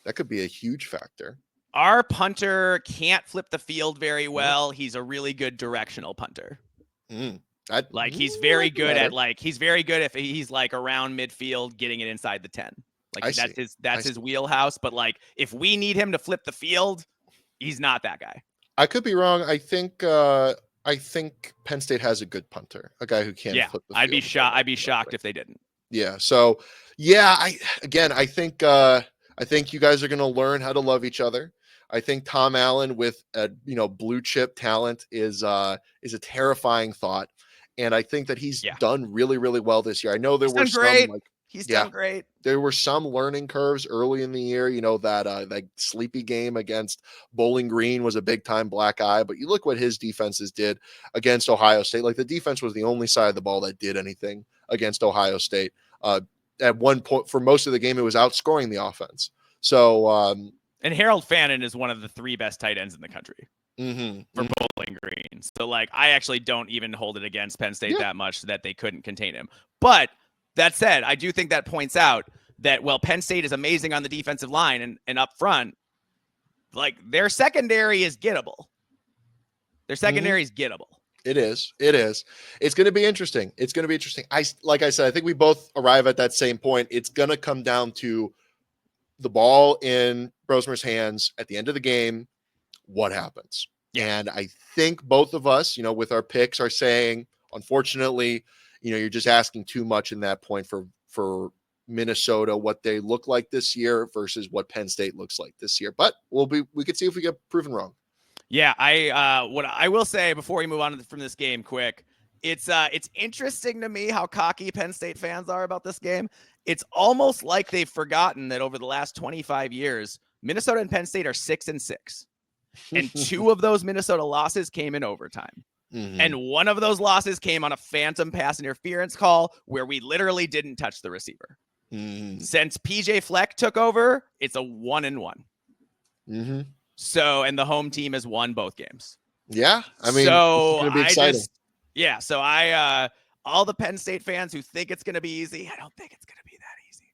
That could be a huge factor. Our punter can't flip the field very well. He's a really good directional punter. He's very good if he's like around midfield, getting it inside the 10. Like that's his wheelhouse. But like if we need him to flip the field, he's not that guy. I could be wrong. I think Penn State has a good punter, a guy who can flip the field. I'd be shocked if they didn't. Yeah. So I think you guys are going to learn how to love each other. I think Tom Allen with a blue chip talent is a terrifying thought, and I think that he's done really, really well this year. I know there were some he's done great. There were some learning curves early in the year. That sleepy game against Bowling Green was a big time black eye, but you look what his defenses did against Ohio State. Like the defense was the only side of the ball that did anything against Ohio State. At one point for most of the game, it was outscoring the offense. So. And Harold Fannin is one of the 3 best tight ends in the country for Bowling Green. So, I actually don't even hold it against Penn State that much that they couldn't contain him. But That said, I do think that points out that, well, Penn State is amazing on the defensive line and up front. Like, their secondary is gettable. Their secondary is gettable. It is. It's going to be interesting. Like I said, I think we both arrive at that same point. It's going to come down to the ball in Brosmer's hands at the end of the game. What happens? Yeah. And I think both of us, with our picks, are saying, unfortunately, you're just asking too much in that point for Minnesota, what they look like this year versus what Penn State looks like this year. But we could see if we get proven wrong. Yeah, what I will say before we move on from this game quick, it's interesting to me how cocky Penn State fans are about this game. It's almost like they've forgotten that over the last 25 years, Minnesota and Penn State are 6-6. And 2 of those Minnesota losses came in overtime. Mm-hmm. And one of those losses came on a phantom pass interference call where we literally didn't touch the receiver. Mm-hmm. Since PJ Fleck took over, it's a 1-1. Mm-hmm. So, and the home team has won both games. Yeah. I mean, so it's going to be exciting. So all the Penn State fans who think it's going to be easy, I don't think it's going to be that easy.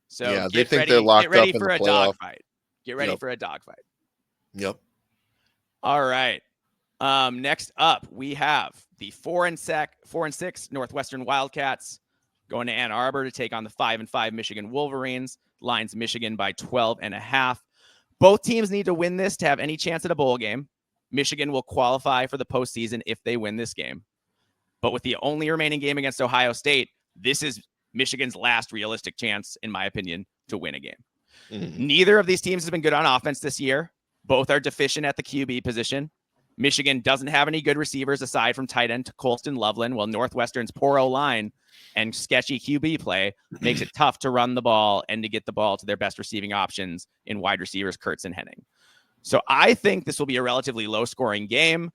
So yeah, they think they're locked up in the playoff. Get ready for a dogfight. Get ready for a dogfight. Yep. All right. Next up, we have the 4-6 Northwestern Wildcats going to Ann Arbor to take on the 5-5 Michigan Wolverines. Lines Michigan by 12.5. Both teams need to win this to have any chance at a bowl game. Michigan will qualify for the postseason if they win this game. But with the only remaining game against Ohio State, this is Michigan's last realistic chance, in my opinion, to win a game. Mm-hmm. Neither of these teams has been good on offense this year. Both are deficient at the QB position. Michigan doesn't have any good receivers aside from tight end Colston Loveland, while Northwestern's poor O-line and sketchy QB play makes it tough to run the ball and to get the ball to their best receiving options in wide receivers Kurtz and Henning. So I think this will be a relatively low-scoring game.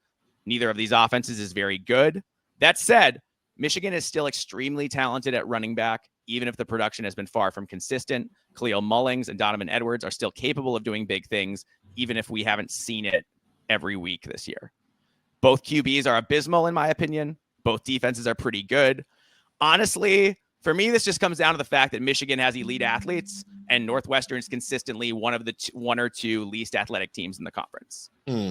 Neither of these offenses is very good. That said, Michigan is still extremely talented at running back, even if the production has been far from consistent. Khalil Mullings and Donovan Edwards are still capable of doing big things, even if we haven't seen it every week this year. Both QBs are abysmal, in my opinion. Both defenses are pretty good. Honestly, for me, this just comes down to the fact that Michigan has elite athletes and Northwestern's consistently one of the one or two least athletic teams in the conference.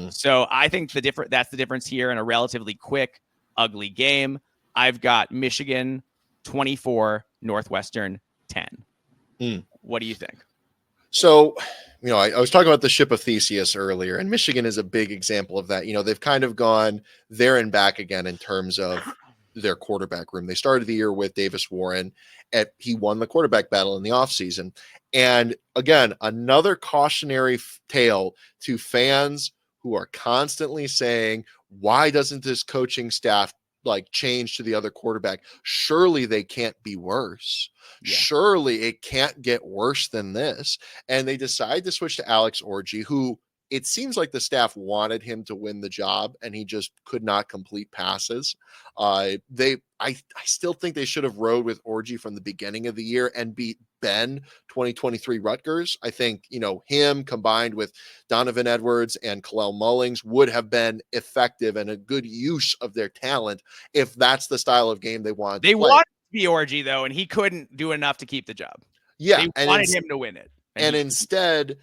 So I think that's the difference here in a relatively quick, ugly game. I've got Michigan 24, Northwestern 10. What do you think? So, I was talking about the ship of Theseus earlier, and Michigan is a big example of that. They've kind of gone there and back again in terms of their quarterback room. They started the year with Davis Warren, and he won the quarterback battle in the offseason. And again, another cautionary tale to fans who are constantly saying, why doesn't this coaching staff change to the other quarterback? Surely they can't be worse. Yeah. Surely it can't get worse than this. And they decide to switch to Alex Orji, who it seems like the staff wanted him to win the job and he just could not complete passes. I still think they should have rode with Orji from the beginning of the year and beat Ben 2023 Rutgers. I think, him combined with Donovan Edwards and Khalil Mullings would have been effective and a good use of their talent if that's the style of game they wanted to play. They wanted to be Orji, though, and he couldn't do enough to keep the job. Yeah. They wanted him to win it. And instead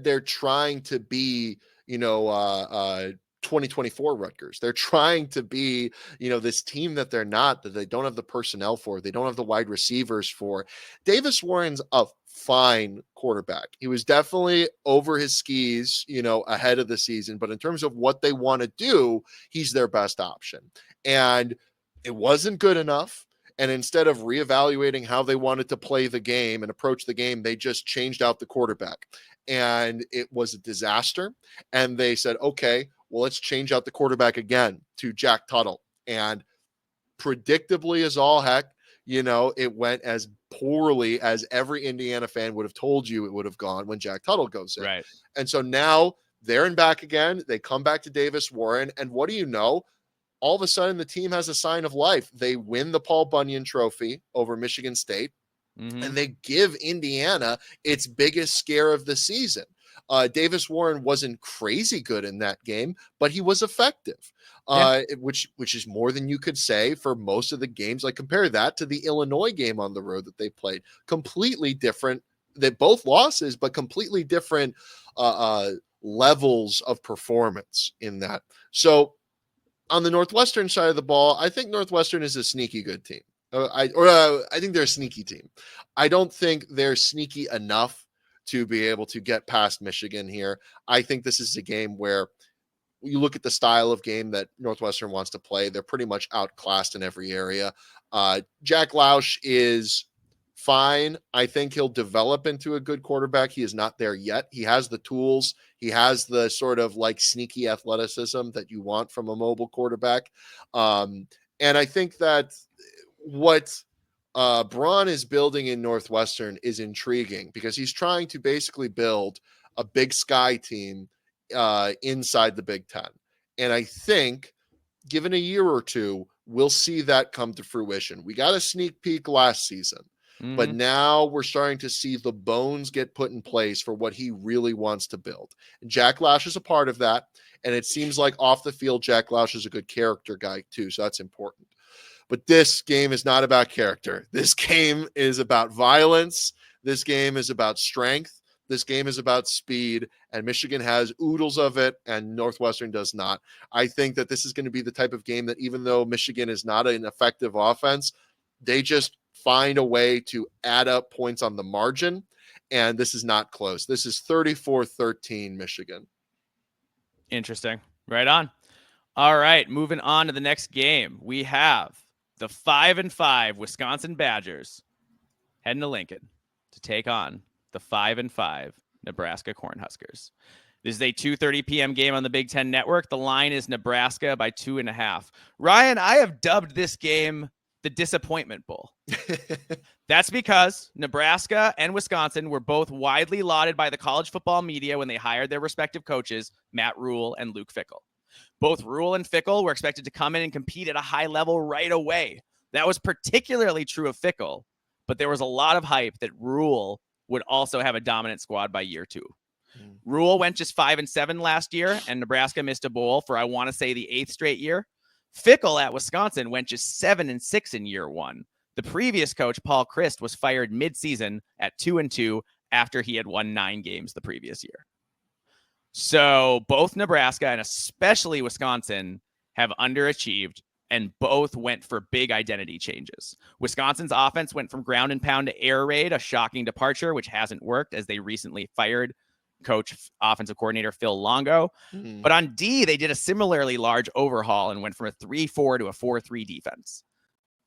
they're trying to be, 2024 Rutgers. They're trying to be, this team that they're not, that they don't have the personnel for, they don't have the wide receivers for. Davis Warren's a fine quarterback. He was definitely over his skis, ahead of the season, but in terms of what they want to do, he's their best option. And it wasn't good enough. And instead of reevaluating how they wanted to play the game and approach the game, they just changed out the quarterback. And it was a disaster. And they said, okay, well, let's change out the quarterback again to Jack Tuttle. And predictably as all heck, it went as poorly as every Indiana fan would have told you it would have gone when Jack Tuttle goes in. Right. And so now they're in back again. They come back to Davis Warren. And what do you know? All of a sudden, the team has a sign of life. They win the Paul Bunyan Trophy over Michigan State, and they give Indiana its biggest scare of the season. Davis Warren wasn't crazy good in that game, but he was effective, which is more than you could say for most of the games. Like, compare that to the Illinois game on the road that they played. Completely different. They both losses, but completely different levels of performance in that. So on the Northwestern side of the ball, I think Northwestern is a sneaky good team. I think they're a sneaky team. I don't think they're sneaky enough to be able to get past Michigan here. I think this is a game where you look at the style of game that Northwestern wants to play. They're pretty much outclassed in every area. Jack Lausch is fine. I think he'll develop into a good quarterback. He is not there yet. He has the tools. He has the sort of like sneaky athleticism that you want from a mobile quarterback. And I think that what Braun is building in Northwestern is intriguing because he's trying to basically build a Big Sky team inside the Big Ten. And I think given a year or two, we'll see that come to fruition. We got a sneak peek last season, but now we're starting to see the bones get put in place for what he really wants to build. And Jack Lausch is a part of that. And it seems like off the field, Jack Lausch is a good character guy too. So that's important. But this game is not about character. This game is about violence. This game is about strength. This game is about speed, and Michigan has oodles of it, and Northwestern does not. I think that this is going to be the type of game that even though Michigan is not an effective offense, they just find a way to add up points on the margin, and this is not close. This is 34-13 Michigan. Interesting. Right on. All right, moving on to the next game. We have the 5-5 Wisconsin Badgers heading to Lincoln to take on the 5-5 Nebraska Cornhuskers. This is a 2:30 p.m. game on the Big Ten Network. The line is Nebraska by 2.5. Ryan, I have dubbed this game the Disappointment Bowl. That's because Nebraska and Wisconsin were both widely lauded by the college football media when they hired their respective coaches, Matt Rule and Luke Fickell. Both Rule and Fickell were expected to come in and compete at a high level right away. That was particularly true of Fickell, but there was a lot of hype that Rule would also have a dominant squad by year 2. Rule went just 5-7 last year, and Nebraska missed a bowl for, I want to say, the 8th straight year. Fickell at Wisconsin went just 7-6 in year 1. The previous coach, Paul Chryst, was fired mid-season at 2-2 after he had won 9 games the previous year. So both Nebraska and especially Wisconsin have underachieved, and both went for big identity changes. Wisconsin's offense went from ground and pound to air raid, a shocking departure, which hasn't worked as they recently fired offensive coordinator Phil Longo. But on D, they did a similarly large overhaul and went from a 3-4 to a 4-3 defense.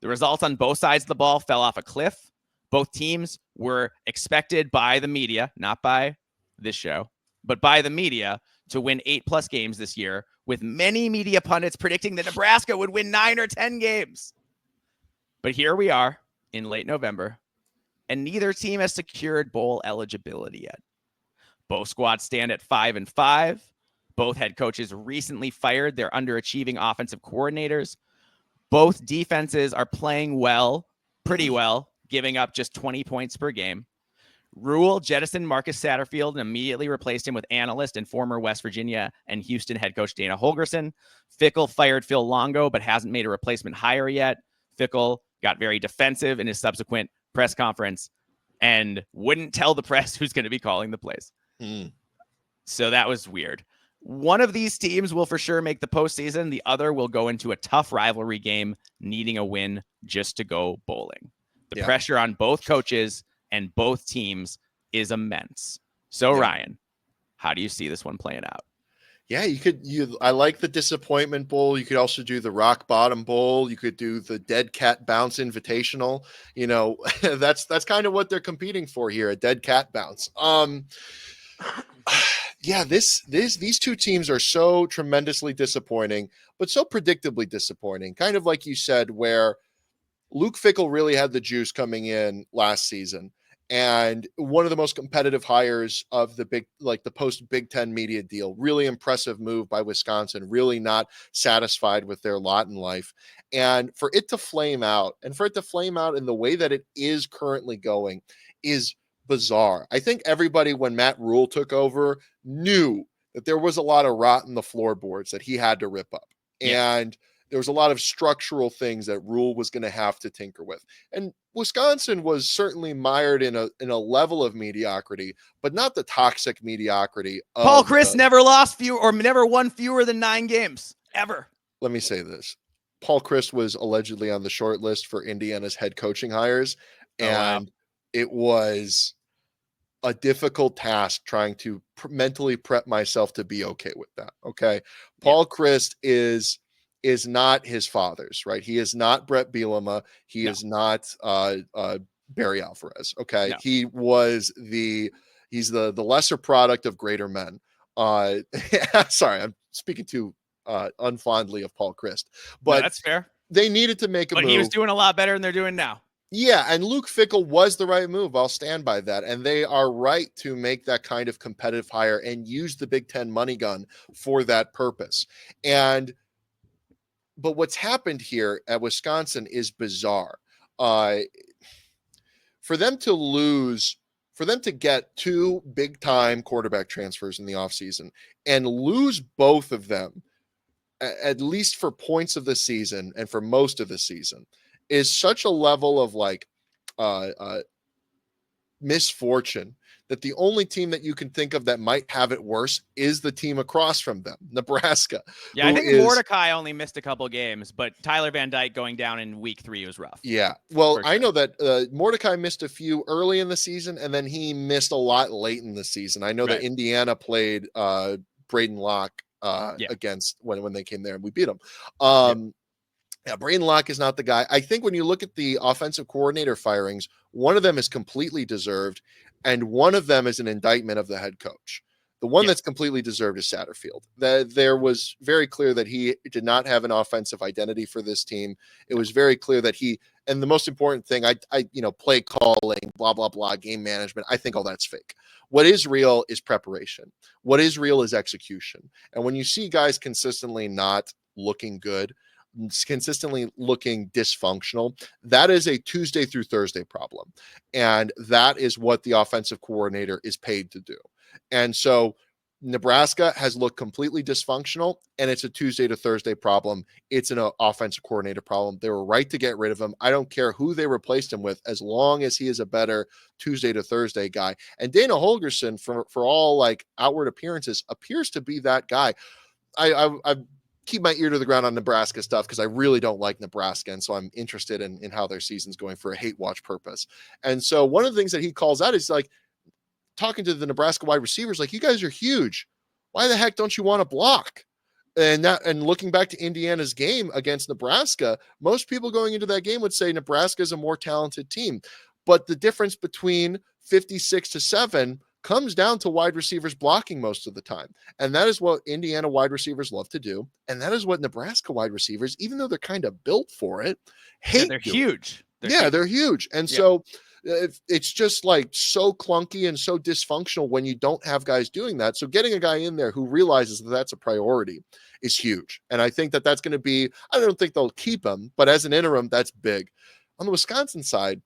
The results on both sides of the ball fell off a cliff. Both teams were expected by the media, not by this show, but by the media, to win 8+ games this year, with many media pundits predicting that Nebraska would win 9 or 10 games. But here we are in late November, and neither team has secured bowl eligibility yet. Both squads stand at 5-5. Both head coaches recently fired their underachieving offensive coordinators. Both defenses are playing well, pretty well, giving up just 20 points per game. Rule jettisoned Marcus Satterfield and immediately replaced him with analyst and former West Virginia and Houston head coach Dana Holgorsen. Fickell fired Phil Longo, but hasn't made a replacement hire yet. Fickell got very defensive in his subsequent press conference and wouldn't tell the press who's going to be calling the plays. So that was weird. One of these teams will for sure make the postseason. The other will go into a tough rivalry game, needing a win just to go bowling. The pressure on both coaches and both teams is immense. So Ryan, how do you see this one playing out? Yeah, I like the Disappointment Bowl. You could also do the Rock Bottom Bowl. You could do the Dead Cat Bounce Invitational. You know, that's kind of what they're competing for here, a dead cat bounce. These two teams are so tremendously disappointing, but so predictably disappointing. Kind of like you said, where Luke Fickell really had the juice coming in last season. And one of the most competitive hires of the post Big Ten media deal. Really impressive move by Wisconsin, really not satisfied with their lot in life. And for it to flame out, in the way that it is currently going, is bizarre. I think everybody, when Matt Rule took over, knew that there was a lot of rot in the floorboards that he had to rip up. Yeah. And there was a lot of structural things that Rule was going to have to tinker with. And Wisconsin was certainly mired in a level of mediocrity, but not the toxic mediocrity of Paul Chryst never won fewer than 9 games ever. Let me say this. Paul Chryst was allegedly on the short list for Indiana's head coaching hires, and it was a difficult task trying to mentally prep myself to be okay with that. Okay. Paul Chryst is not his father's, right? He is not Brett Bielema. He is not Barry Alvarez. Okay. No. He's the lesser product of greater men. Sorry, I'm speaking too unfondly of Paul Chryst, but that's fair. They needed to make a move. But he was doing a lot better than they're doing now. Yeah, and Luke Fickell was the right move. I'll stand by that. And they are right to make that kind of competitive hire and use the Big Ten money gun for that purpose. But what's happened here at Wisconsin is bizarre. For them to get 2 big-time quarterback transfers in the offseason and lose both of them, at least for points of the season and for most of the season, is such a level of misfortune that the only team that you can think of that might have it worse is the team across from them, Nebraska. Yeah, I think Mordecai only missed a couple games, but Tyler Van Dyke going down in week 3 was rough. Yeah, well, I know that Mordecai missed a few early in the season, and then he missed a lot late in the season. I know that Indiana played Braden Locke against when they came there, and we beat them. Yeah, Braden Locke is not the guy. I think when you look at the offensive coordinator firings, one of them is completely deserved, and one of them is an indictment of the head coach. The one that's completely deserved is Satterfield. There was very clear that he did not have an offensive identity for this team. It was very clear that and the most important thing, play calling, blah, blah, blah, game management, I think all that's fake. What is real is preparation. What is real is execution. And when you see guys consistently not looking good, consistently looking dysfunctional, that is a Tuesday through Thursday problem. And that is what the offensive coordinator is paid to do. And so Nebraska has looked completely dysfunctional, and it's a Tuesday to Thursday problem. It's an offensive coordinator problem. They were right to get rid of him. I don't care who they replaced him with, as long as he is a better Tuesday to Thursday guy. And Dana Holgorsen, for all outward appearances, appears to be that guy. I keep my ear to the ground on Nebraska stuff because I really don't like Nebraska. And so I'm interested in how their season's going for a hate watch purpose. And so one of the things that he calls out is talking to the Nebraska wide receivers, you guys are huge. Why the heck don't you want to block? And looking back to Indiana's game against Nebraska, most people going into that game would say Nebraska is a more talented team. But the difference between 56-7 comes down to wide receivers blocking most of the time. And that is what Indiana wide receivers love to do. And that is what Nebraska wide receivers, even though they're kind of built for it, hate. They're huge. They're huge. And so it's just so clunky and so dysfunctional when you don't have guys doing that. So getting a guy in there who realizes that that's a priority is huge. And I think that that's going to be, I don't think they'll keep him, but as an interim, that's big. On the Wisconsin side,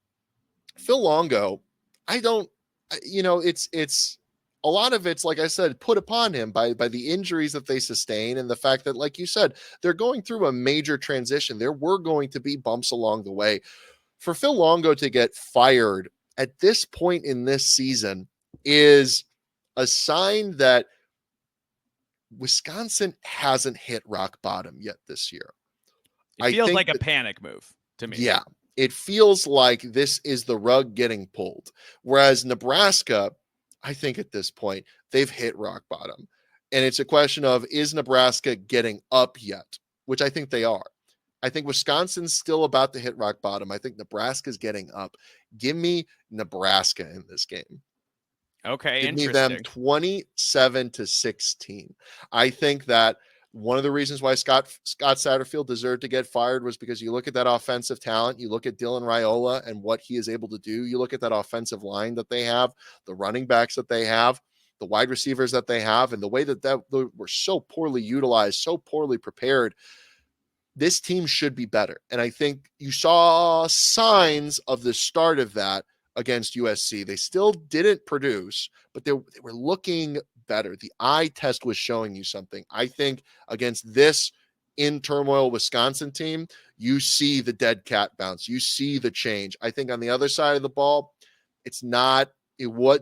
Phil Longo, it's a lot of it's, like I said, put upon him by the injuries that they sustain and the fact that, like you said, they're going through a major transition. There were going to be bumps along the way. For Phil Longo to get fired at this point in this season is a sign that Wisconsin hasn't hit rock bottom yet this year. It feels like a panic move to me. Yeah. It feels like this is the rug getting pulled. Whereas Nebraska, I think at this point, they've hit rock bottom. And it's a question of, is Nebraska getting up yet? Which I think they are. I think Wisconsin's still about to hit rock bottom. I think Nebraska's getting up. Give me Nebraska in this game. Okay, Give me them 27-16. I think that one of the reasons why Scott Satterfield deserved to get fired was because you look at that offensive talent, you look at Dylan Raiola and what he is able to do, you look at that offensive line that they have, the running backs that they have, the wide receivers that they have, and the way that were so poorly utilized, so poorly prepared. This team should be better. And I think you saw signs of the start of that against USC. They still didn't produce, but they were looking better. The eye test was showing you something. I think against this in turmoil Wisconsin team, you see the dead cat bounce. You see the change. I think on the other side of the ball, it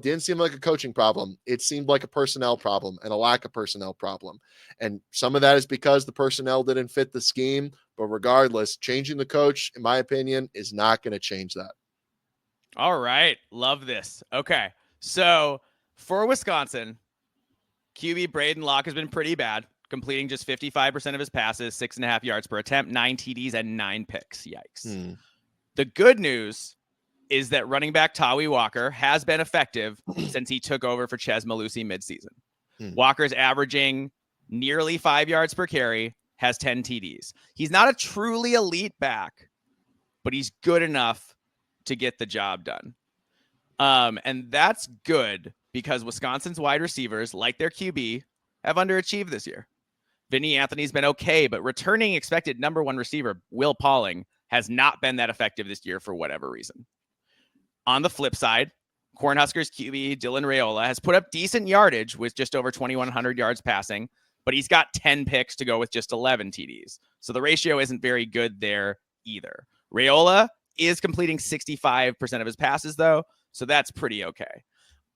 didn't seem like a coaching problem. It seemed like a personnel problem and a lack of personnel problem. And some of that is because the personnel didn't fit the scheme. But regardless, changing the coach, in my opinion, is not going to change that. All right. Love this. Okay. So for Wisconsin, QB Braden Locke has been pretty bad, completing just 55% of his passes, 6.5 yards per attempt, 9 TDs, and 9 picks. Yikes. The good news is that running back Tawi Walker has been effective since he took over for Ches Malusi midseason. Walker's averaging nearly 5 yards per carry, has 10 TDs. He's not a truly elite back, but he's good enough to get the job done. And that's good because Wisconsin's wide receivers, like their QB, have underachieved this year. Vinny Anthony's been okay, but returning expected number 1 receiver, Will Pauling, has not been that effective this year for whatever reason. On the flip side, Cornhuskers QB Dylan Raiola has put up decent yardage with just over 2,100 yards passing, but he's got 10 picks to go with just 11 TDs. So the ratio isn't very good there either. Raiola is completing 65% of his passes, though, so that's pretty okay.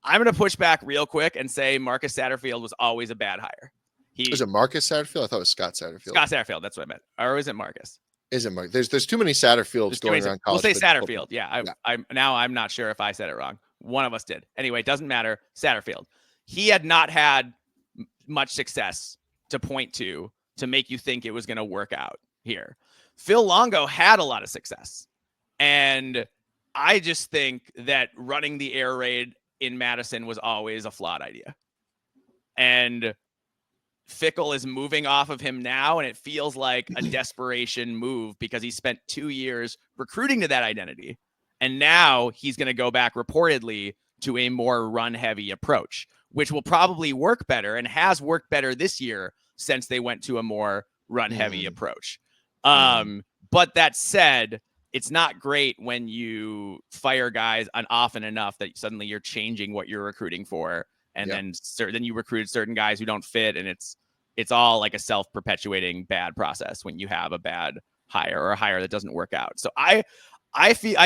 I'm going to push back real quick and say Marcus Satterfield was always a bad hire. Is it Marcus Satterfield? I thought it was Scott Satterfield. Scott Satterfield, that's what I meant. Or is it Marcus? Isn't Mark? There's too many Satterfields going around college. We'll say Satterfield. Yeah, I'm not sure if I said it wrong. One of us did. Anyway, it doesn't matter. Satterfield. He had not had much success to point to make you think it was going to work out here. Phil Longo had a lot of success. And I just think that running the air raid in Madison was always a flawed idea. And Fickell is moving off of him now, and it feels like a desperation move because he spent 2 years recruiting to that identity. And now he's going to go back reportedly to a more run-heavy approach, which will probably work better and has worked better this year since they went to a more run-heavy approach. But that said, it's not great when you fire guys often enough that suddenly you're changing what you're recruiting for. And then you recruited certain guys who don't fit. And it's all like a self-perpetuating bad process when you have a bad hire or a hire that doesn't work out. So I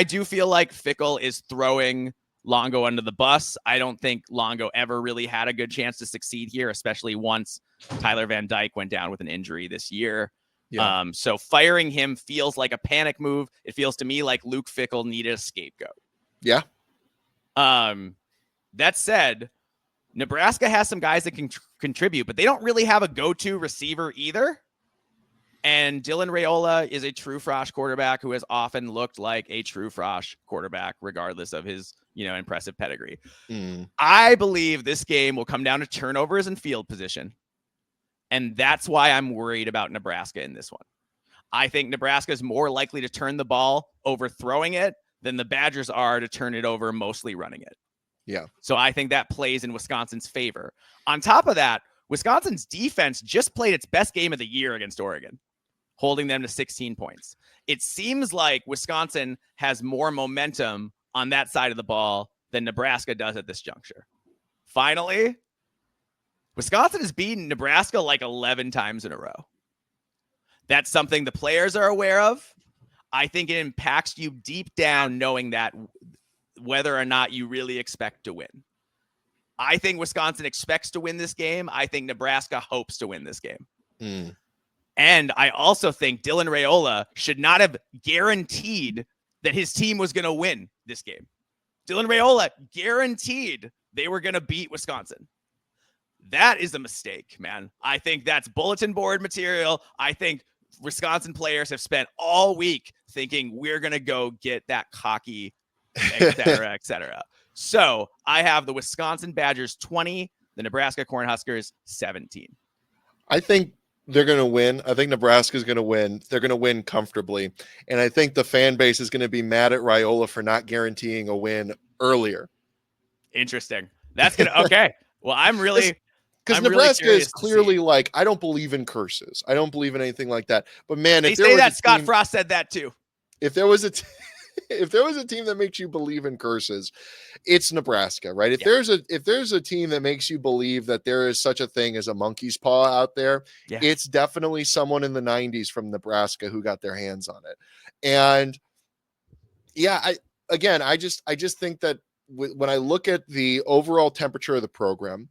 do feel like Fickell is throwing Longo under the bus. I don't think Longo ever really had a good chance to succeed here, especially once Tyler Van Dyke went down with an injury this year. Yeah. So firing him feels like a panic move. It feels to me like Luke Fickell needed a scapegoat. Yeah. That said, Nebraska has some guys that can contribute, but they don't really have a go-to receiver either. And Dylan Raiola is a true Frosh quarterback who has often looked like a true Frosh quarterback, regardless of his, impressive pedigree. I believe this game will come down to turnovers and field position. And that's why I'm worried about Nebraska in this one. I think Nebraska is more likely to turn the ball over throwing it than the Badgers are to turn it over mostly running it. Yeah. So I think that plays in Wisconsin's favor. On top of that, Wisconsin's defense just played its best game of the year against Oregon, holding them to 16 points. It seems like Wisconsin has more momentum on that side of the ball than Nebraska does at this juncture. Finally, Wisconsin has beaten Nebraska like 11 times in a row. That's something the players are aware of. I think it impacts you deep down knowing that whether or not you really expect to win. I think Wisconsin expects to win this game. I think Nebraska hopes to win this game. And I also think Dylan Raiola should not have guaranteed that his team was going to win this game. Dylan Raiola guaranteed they were going to beat Wisconsin. That is a mistake, man. I think that's bulletin board material. I think Wisconsin players have spent all week thinking we're going to go get that cocky, et cetera, et cetera. So I have the Wisconsin Badgers 20, the Nebraska Cornhuskers 17. I think they're going to win. I think Nebraska is going to win. They're going to win comfortably. And I think the fan base is going to be mad at Raiola for not guaranteeing a win earlier. Interesting. That's going to, okay. Well, I'm really, because Nebraska is clearly like, I don't believe in curses. I don't believe in anything like that. But man, they say that Scott Frost said that too. If there was a if there was a team that makes you believe in curses, it's Nebraska, right? If there's a team that makes you believe that there is such a thing as a monkey's paw out there, it's definitely someone in the 90s from Nebraska who got their hands on it. And I just think that when I look at the overall temperature of the program,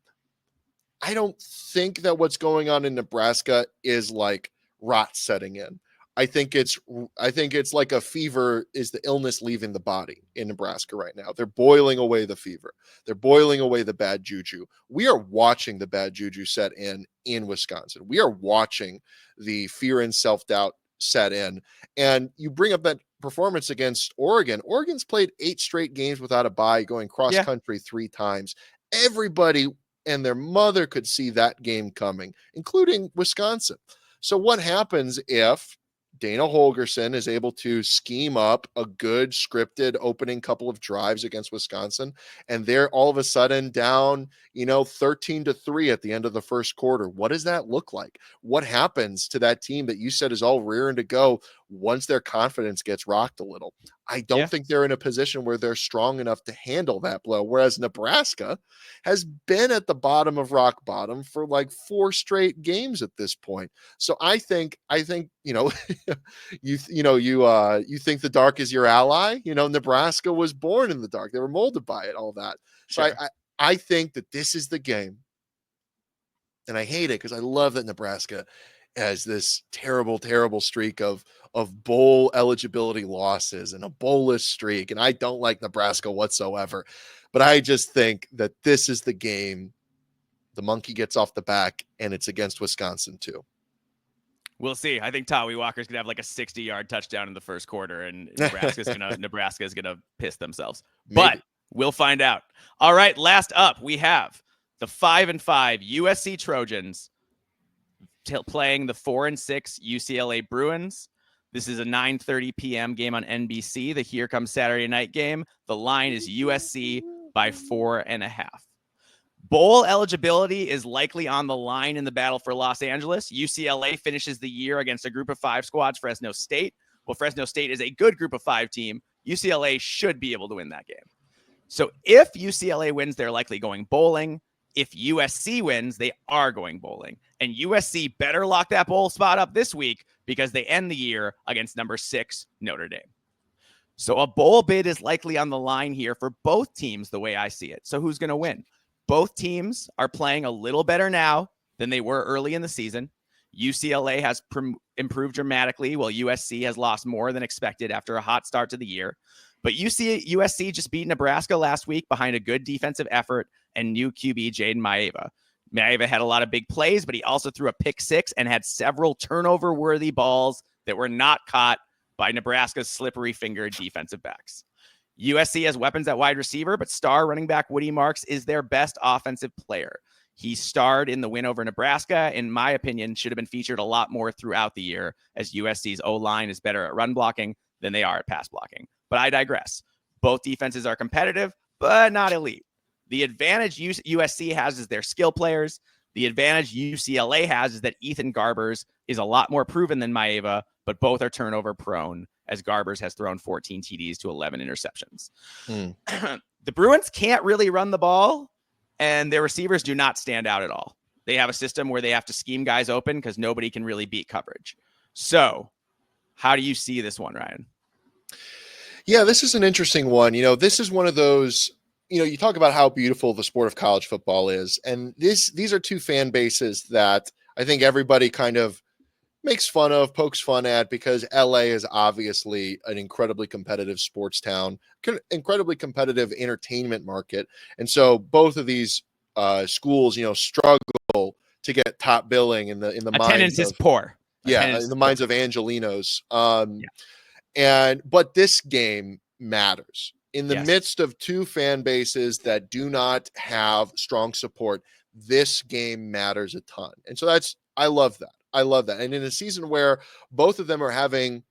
I don't think that what's going on in Nebraska is like rot setting in. I think it's like a fever is the illness leaving the body in Nebraska right now. They're boiling away the fever. They're boiling away the bad juju. We are watching the bad juju set in Wisconsin. We are watching the fear and self-doubt set in. And you bring up that performance against Oregon. Oregon's played 8 straight games without a bye, going cross country 3 times. Everybody and their mother could see that game coming, including Wisconsin. So what happens if Dana Holgerson is able to scheme up a good scripted opening couple of drives against Wisconsin, and they're all of a sudden down, 13-3 at the end of the first quarter? What does that look like? What happens to that team that you said is all rearing to go once their confidence gets rocked a little? I don't think they're in a position where they're strong enough to handle that blow. Whereas Nebraska has been at the bottom of rock bottom for like 4 straight games at this point. So I think, you think the dark is your ally. Nebraska was born in the dark. They were molded by it, all that. So I think that this is the game. And I hate it because I love that Nebraska has this terrible, terrible streak of bowl eligibility losses and a bowlless streak. And I don't like Nebraska whatsoever. But I just think that this is the game. The monkey gets off the back, and it's against Wisconsin too. We'll see. I think Tawi Walker's gonna have like a 60-yard touchdown in the first quarter, and Nebraska's gonna piss themselves. Maybe. But we'll find out. All right, last up, we have the 5-5 USC Trojans playing the 4-6 UCLA Bruins. This is a 9:30 p.m. game on NBC. The Here Comes Saturday Night game. The line is USC by 4.5. Bowl eligibility is likely on the line in the battle for Los Angeles. UCLA finishes the year against a group of 5 squads, Fresno State. Well, Fresno State is a good group of 5 team. UCLA should be able to win that game. So if UCLA wins, they're likely going bowling. If USC wins, they are going bowling. And USC better lock that bowl spot up this week because they end the year against number 6 Notre Dame. So a bowl bid is likely on the line here for both teams the way I see it. So who's going to win? Both teams are playing a little better now than they were early in the season. UCLA has improved dramatically, while USC has lost more than expected after a hot start to the year. But USC just beat Nebraska last week behind a good defensive effort and new QB Jaden Maeva. Maeva had a lot of big plays, but he also threw a pick 6 and had several turnover-worthy balls that were not caught by Nebraska's slippery-fingered defensive backs. USC has weapons at wide receiver, but star running back Woody Marks is their best offensive player. He starred in the win over Nebraska, in my opinion, should have been featured a lot more throughout the year, as USC's O-line is better at run blocking than they are at pass blocking. But I digress. Both defenses are competitive, but not elite. The advantage USC has is their skill players. The advantage UCLA has is that Ethan Garbers is a lot more proven than Maeva, but both are turnover prone, as Garbers has thrown 14 TDs to 11 interceptions. The Bruins can't really run the ball, and their receivers do not stand out at all. They have a system where they have to scheme guys open because nobody can really beat coverage. So how do you see this one, Ryan? Yeah, this is an interesting one. This is one of those, you talk about how beautiful the sport of college football is. And these are 2 fan bases that I think everybody kind of makes fun of, pokes fun at, because LA is obviously an incredibly competitive sports town, incredibly competitive entertainment market. And so both of these schools, struggle to get top billing in the attendance is poor. In the minds of Angelinos. But this game matters in the midst of 2 fan bases that do not have strong support. This game matters a ton. And so I love that. And in a season where both of them are having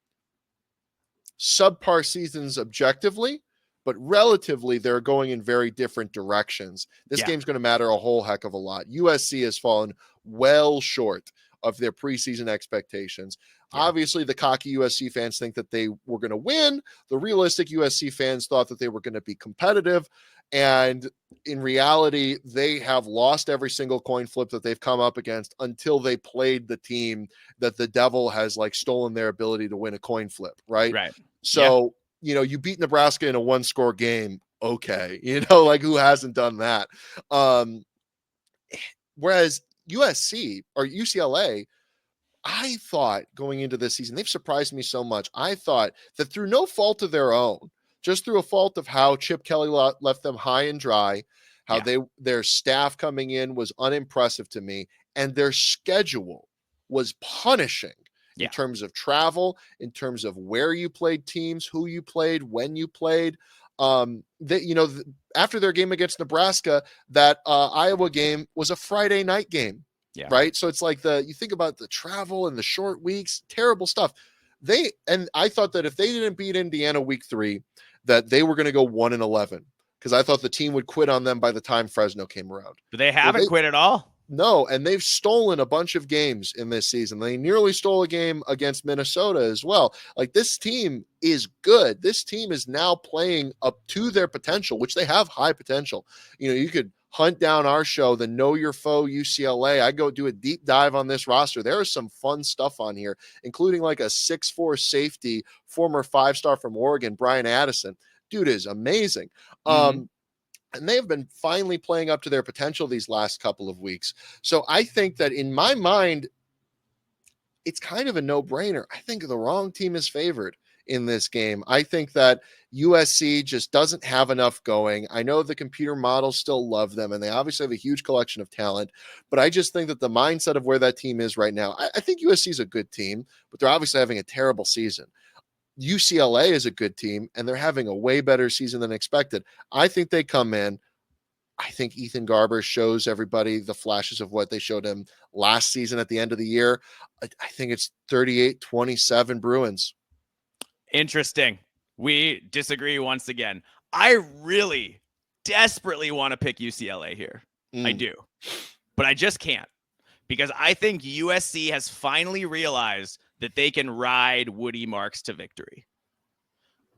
subpar seasons objectively, but relatively they're going in very different directions, this game's going to matter a whole heck of a lot. USC has fallen well short of their preseason expectations. Yeah. Obviously, the cocky USC fans think that they were going to win. The realistic USC fans thought that they were going to be competitive. And in reality, they have lost every single coin flip that they've come up against until they played the team that the devil has like stolen their ability to win a coin flip. Right. Right. So, you beat Nebraska in a 1-score game. Okay. Like who hasn't done that? Whereas USC or UCLA, I thought going into this season, they've surprised me so much. I thought that through no fault of their own, just through a fault of how Chip Kelly left them high and dry, how their staff coming in was unimpressive to me, and their schedule was punishing in terms of travel, in terms of where you played teams, who you played, when you played. After their game against Nebraska, that Iowa game was a Friday night game. Yeah. Right. So it's like you think about the travel and the short weeks, terrible stuff. I thought that if they didn't beat Indiana week 3, that they were going to go 1-11 because I thought the team would quit on them by the time Fresno came around. But they haven't quit at all. No. And they've stolen a bunch of games in this season. They nearly stole a game against Minnesota as well. Like this team is good. This team is now playing up to their potential, which they have high potential. You could hunt down our show, the Know Your Foe UCLA. I go do a deep dive on this roster. There is some fun stuff on here, including like a 6'4" safety, former 5-star from Oregon, Brian Addison. Dude is amazing. And they've been finally playing up to their potential these last couple of weeks. So I think that in my mind, it's kind of a no-brainer. I think the wrong team is favored in this game. I think that USC just doesn't have enough going. I know the computer models still love them, and they obviously have a huge collection of talent, but I just think that the mindset of where that team is right now, I think USC is a good team, but they're obviously having a terrible season. UCLA is a good team, and they're having a way better season than expected. I think they come in. I think Ethan Garber shows everybody the flashes of what they showed him last season at the end of the year. I think it's 38-27 Bruins. Interesting. We disagree once again. I really desperately want to pick UCLA here. I do. But I just can't because I think USC has finally realized that they can ride Woody Marks to victory.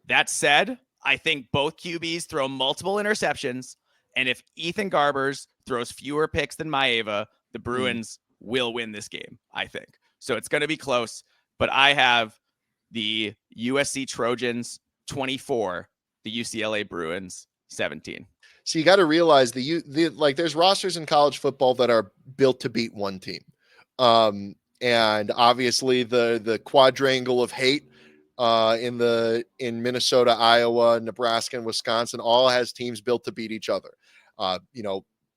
That said, I think both QBs throw multiple interceptions, and if Ethan Garbers throws fewer picks than Maeva, the Bruins will win this game, I think. So it's going to be close, but I have the USC Trojans 24, the UCLA Bruins 17. So you got to realize there's rosters in college football that are built to beat one team. And obviously the quadrangle of hate in Minnesota, Iowa, Nebraska, and Wisconsin all has teams built to beat each other.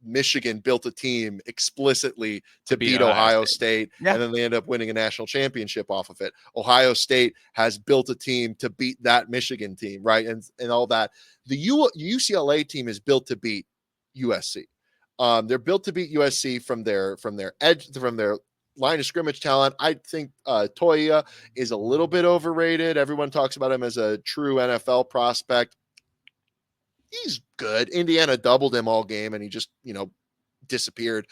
Michigan built a team explicitly to beat Ohio State. And then they end up winning a national championship off of it. Ohio State has built a team to beat that Michigan team, right? And all that. The UCLA team is built to beat USC. They're built to beat USC from their edge, from their line of scrimmage talent. I think Toya is a little bit overrated. Everyone talks about him as a true NFL prospect. He's good. Indiana doubled him all game and he just, disappeared.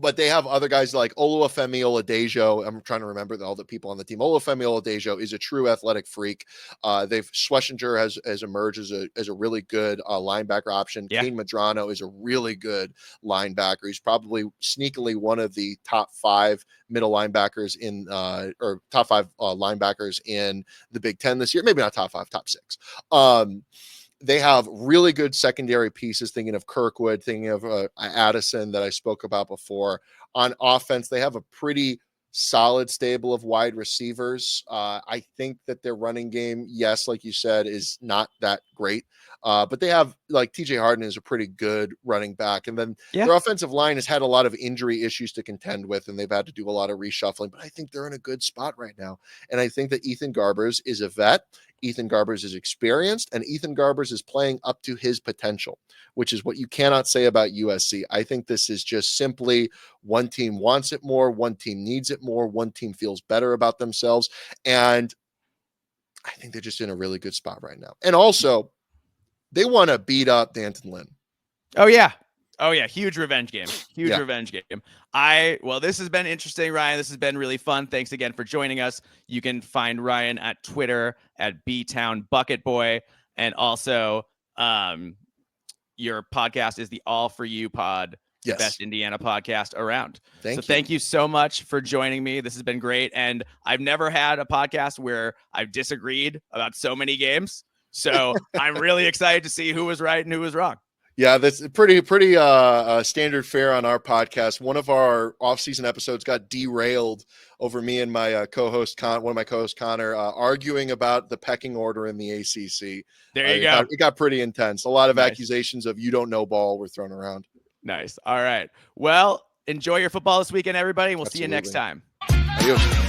But they have other guys like Oluwafemi Oladejo. I'm trying to remember all the people on the team. Oluwafemi Oladejo is a true athletic freak. Schlesinger has emerged as a really good linebacker option. Kane Madrano is a really good linebacker. He's probably sneakily one of the top 5 middle linebackers or top 5 linebackers in the Big Ten this year. Maybe not top 5, top 6. They have really good secondary pieces, thinking of Kirkwood, thinking of Addison that I spoke about before. On offense, they have a pretty solid stable of wide receivers. I think that their running game, yes, like you said, is not that great. But they have, like, TJ Harden is a pretty good running back. And then their offensive line has had a lot of injury issues to contend with, and they've had to do a lot of reshuffling. But I think they're in a good spot right now. And I think that Ethan Garbers is a vet. Ethan Garbers is experienced, and Ethan Garbers is playing up to his potential, which is what you cannot say about USC. I think this is just simply one team wants it more, one team needs it more, one team feels better about themselves. And I think they're just in a really good spot right now. And also, they want to beat up Danton Lynn. Oh, yeah. Oh yeah, huge revenge game. Revenge game. This has been interesting, Ryan. This has been really fun. Thanks again for joining us. You can find Ryan at Twitter at BTownBucketBoy, and also your podcast is the All For You Pod, the best Indiana podcast around. Thank you so much for joining me. This has been great, and I've never had a podcast where I've disagreed about so many games. So I'm really excited to see who was right and who was wrong. Yeah, that's pretty standard fare on our podcast. One of our off-season episodes got derailed over me and my co-host, one of my co-hosts, Connor, arguing about the pecking order in the ACC. There you go. It got pretty intense. A lot of accusations of you don't know ball were thrown around. Nice. All right. Well, enjoy your football this weekend, everybody. We'll see you next time. Adios.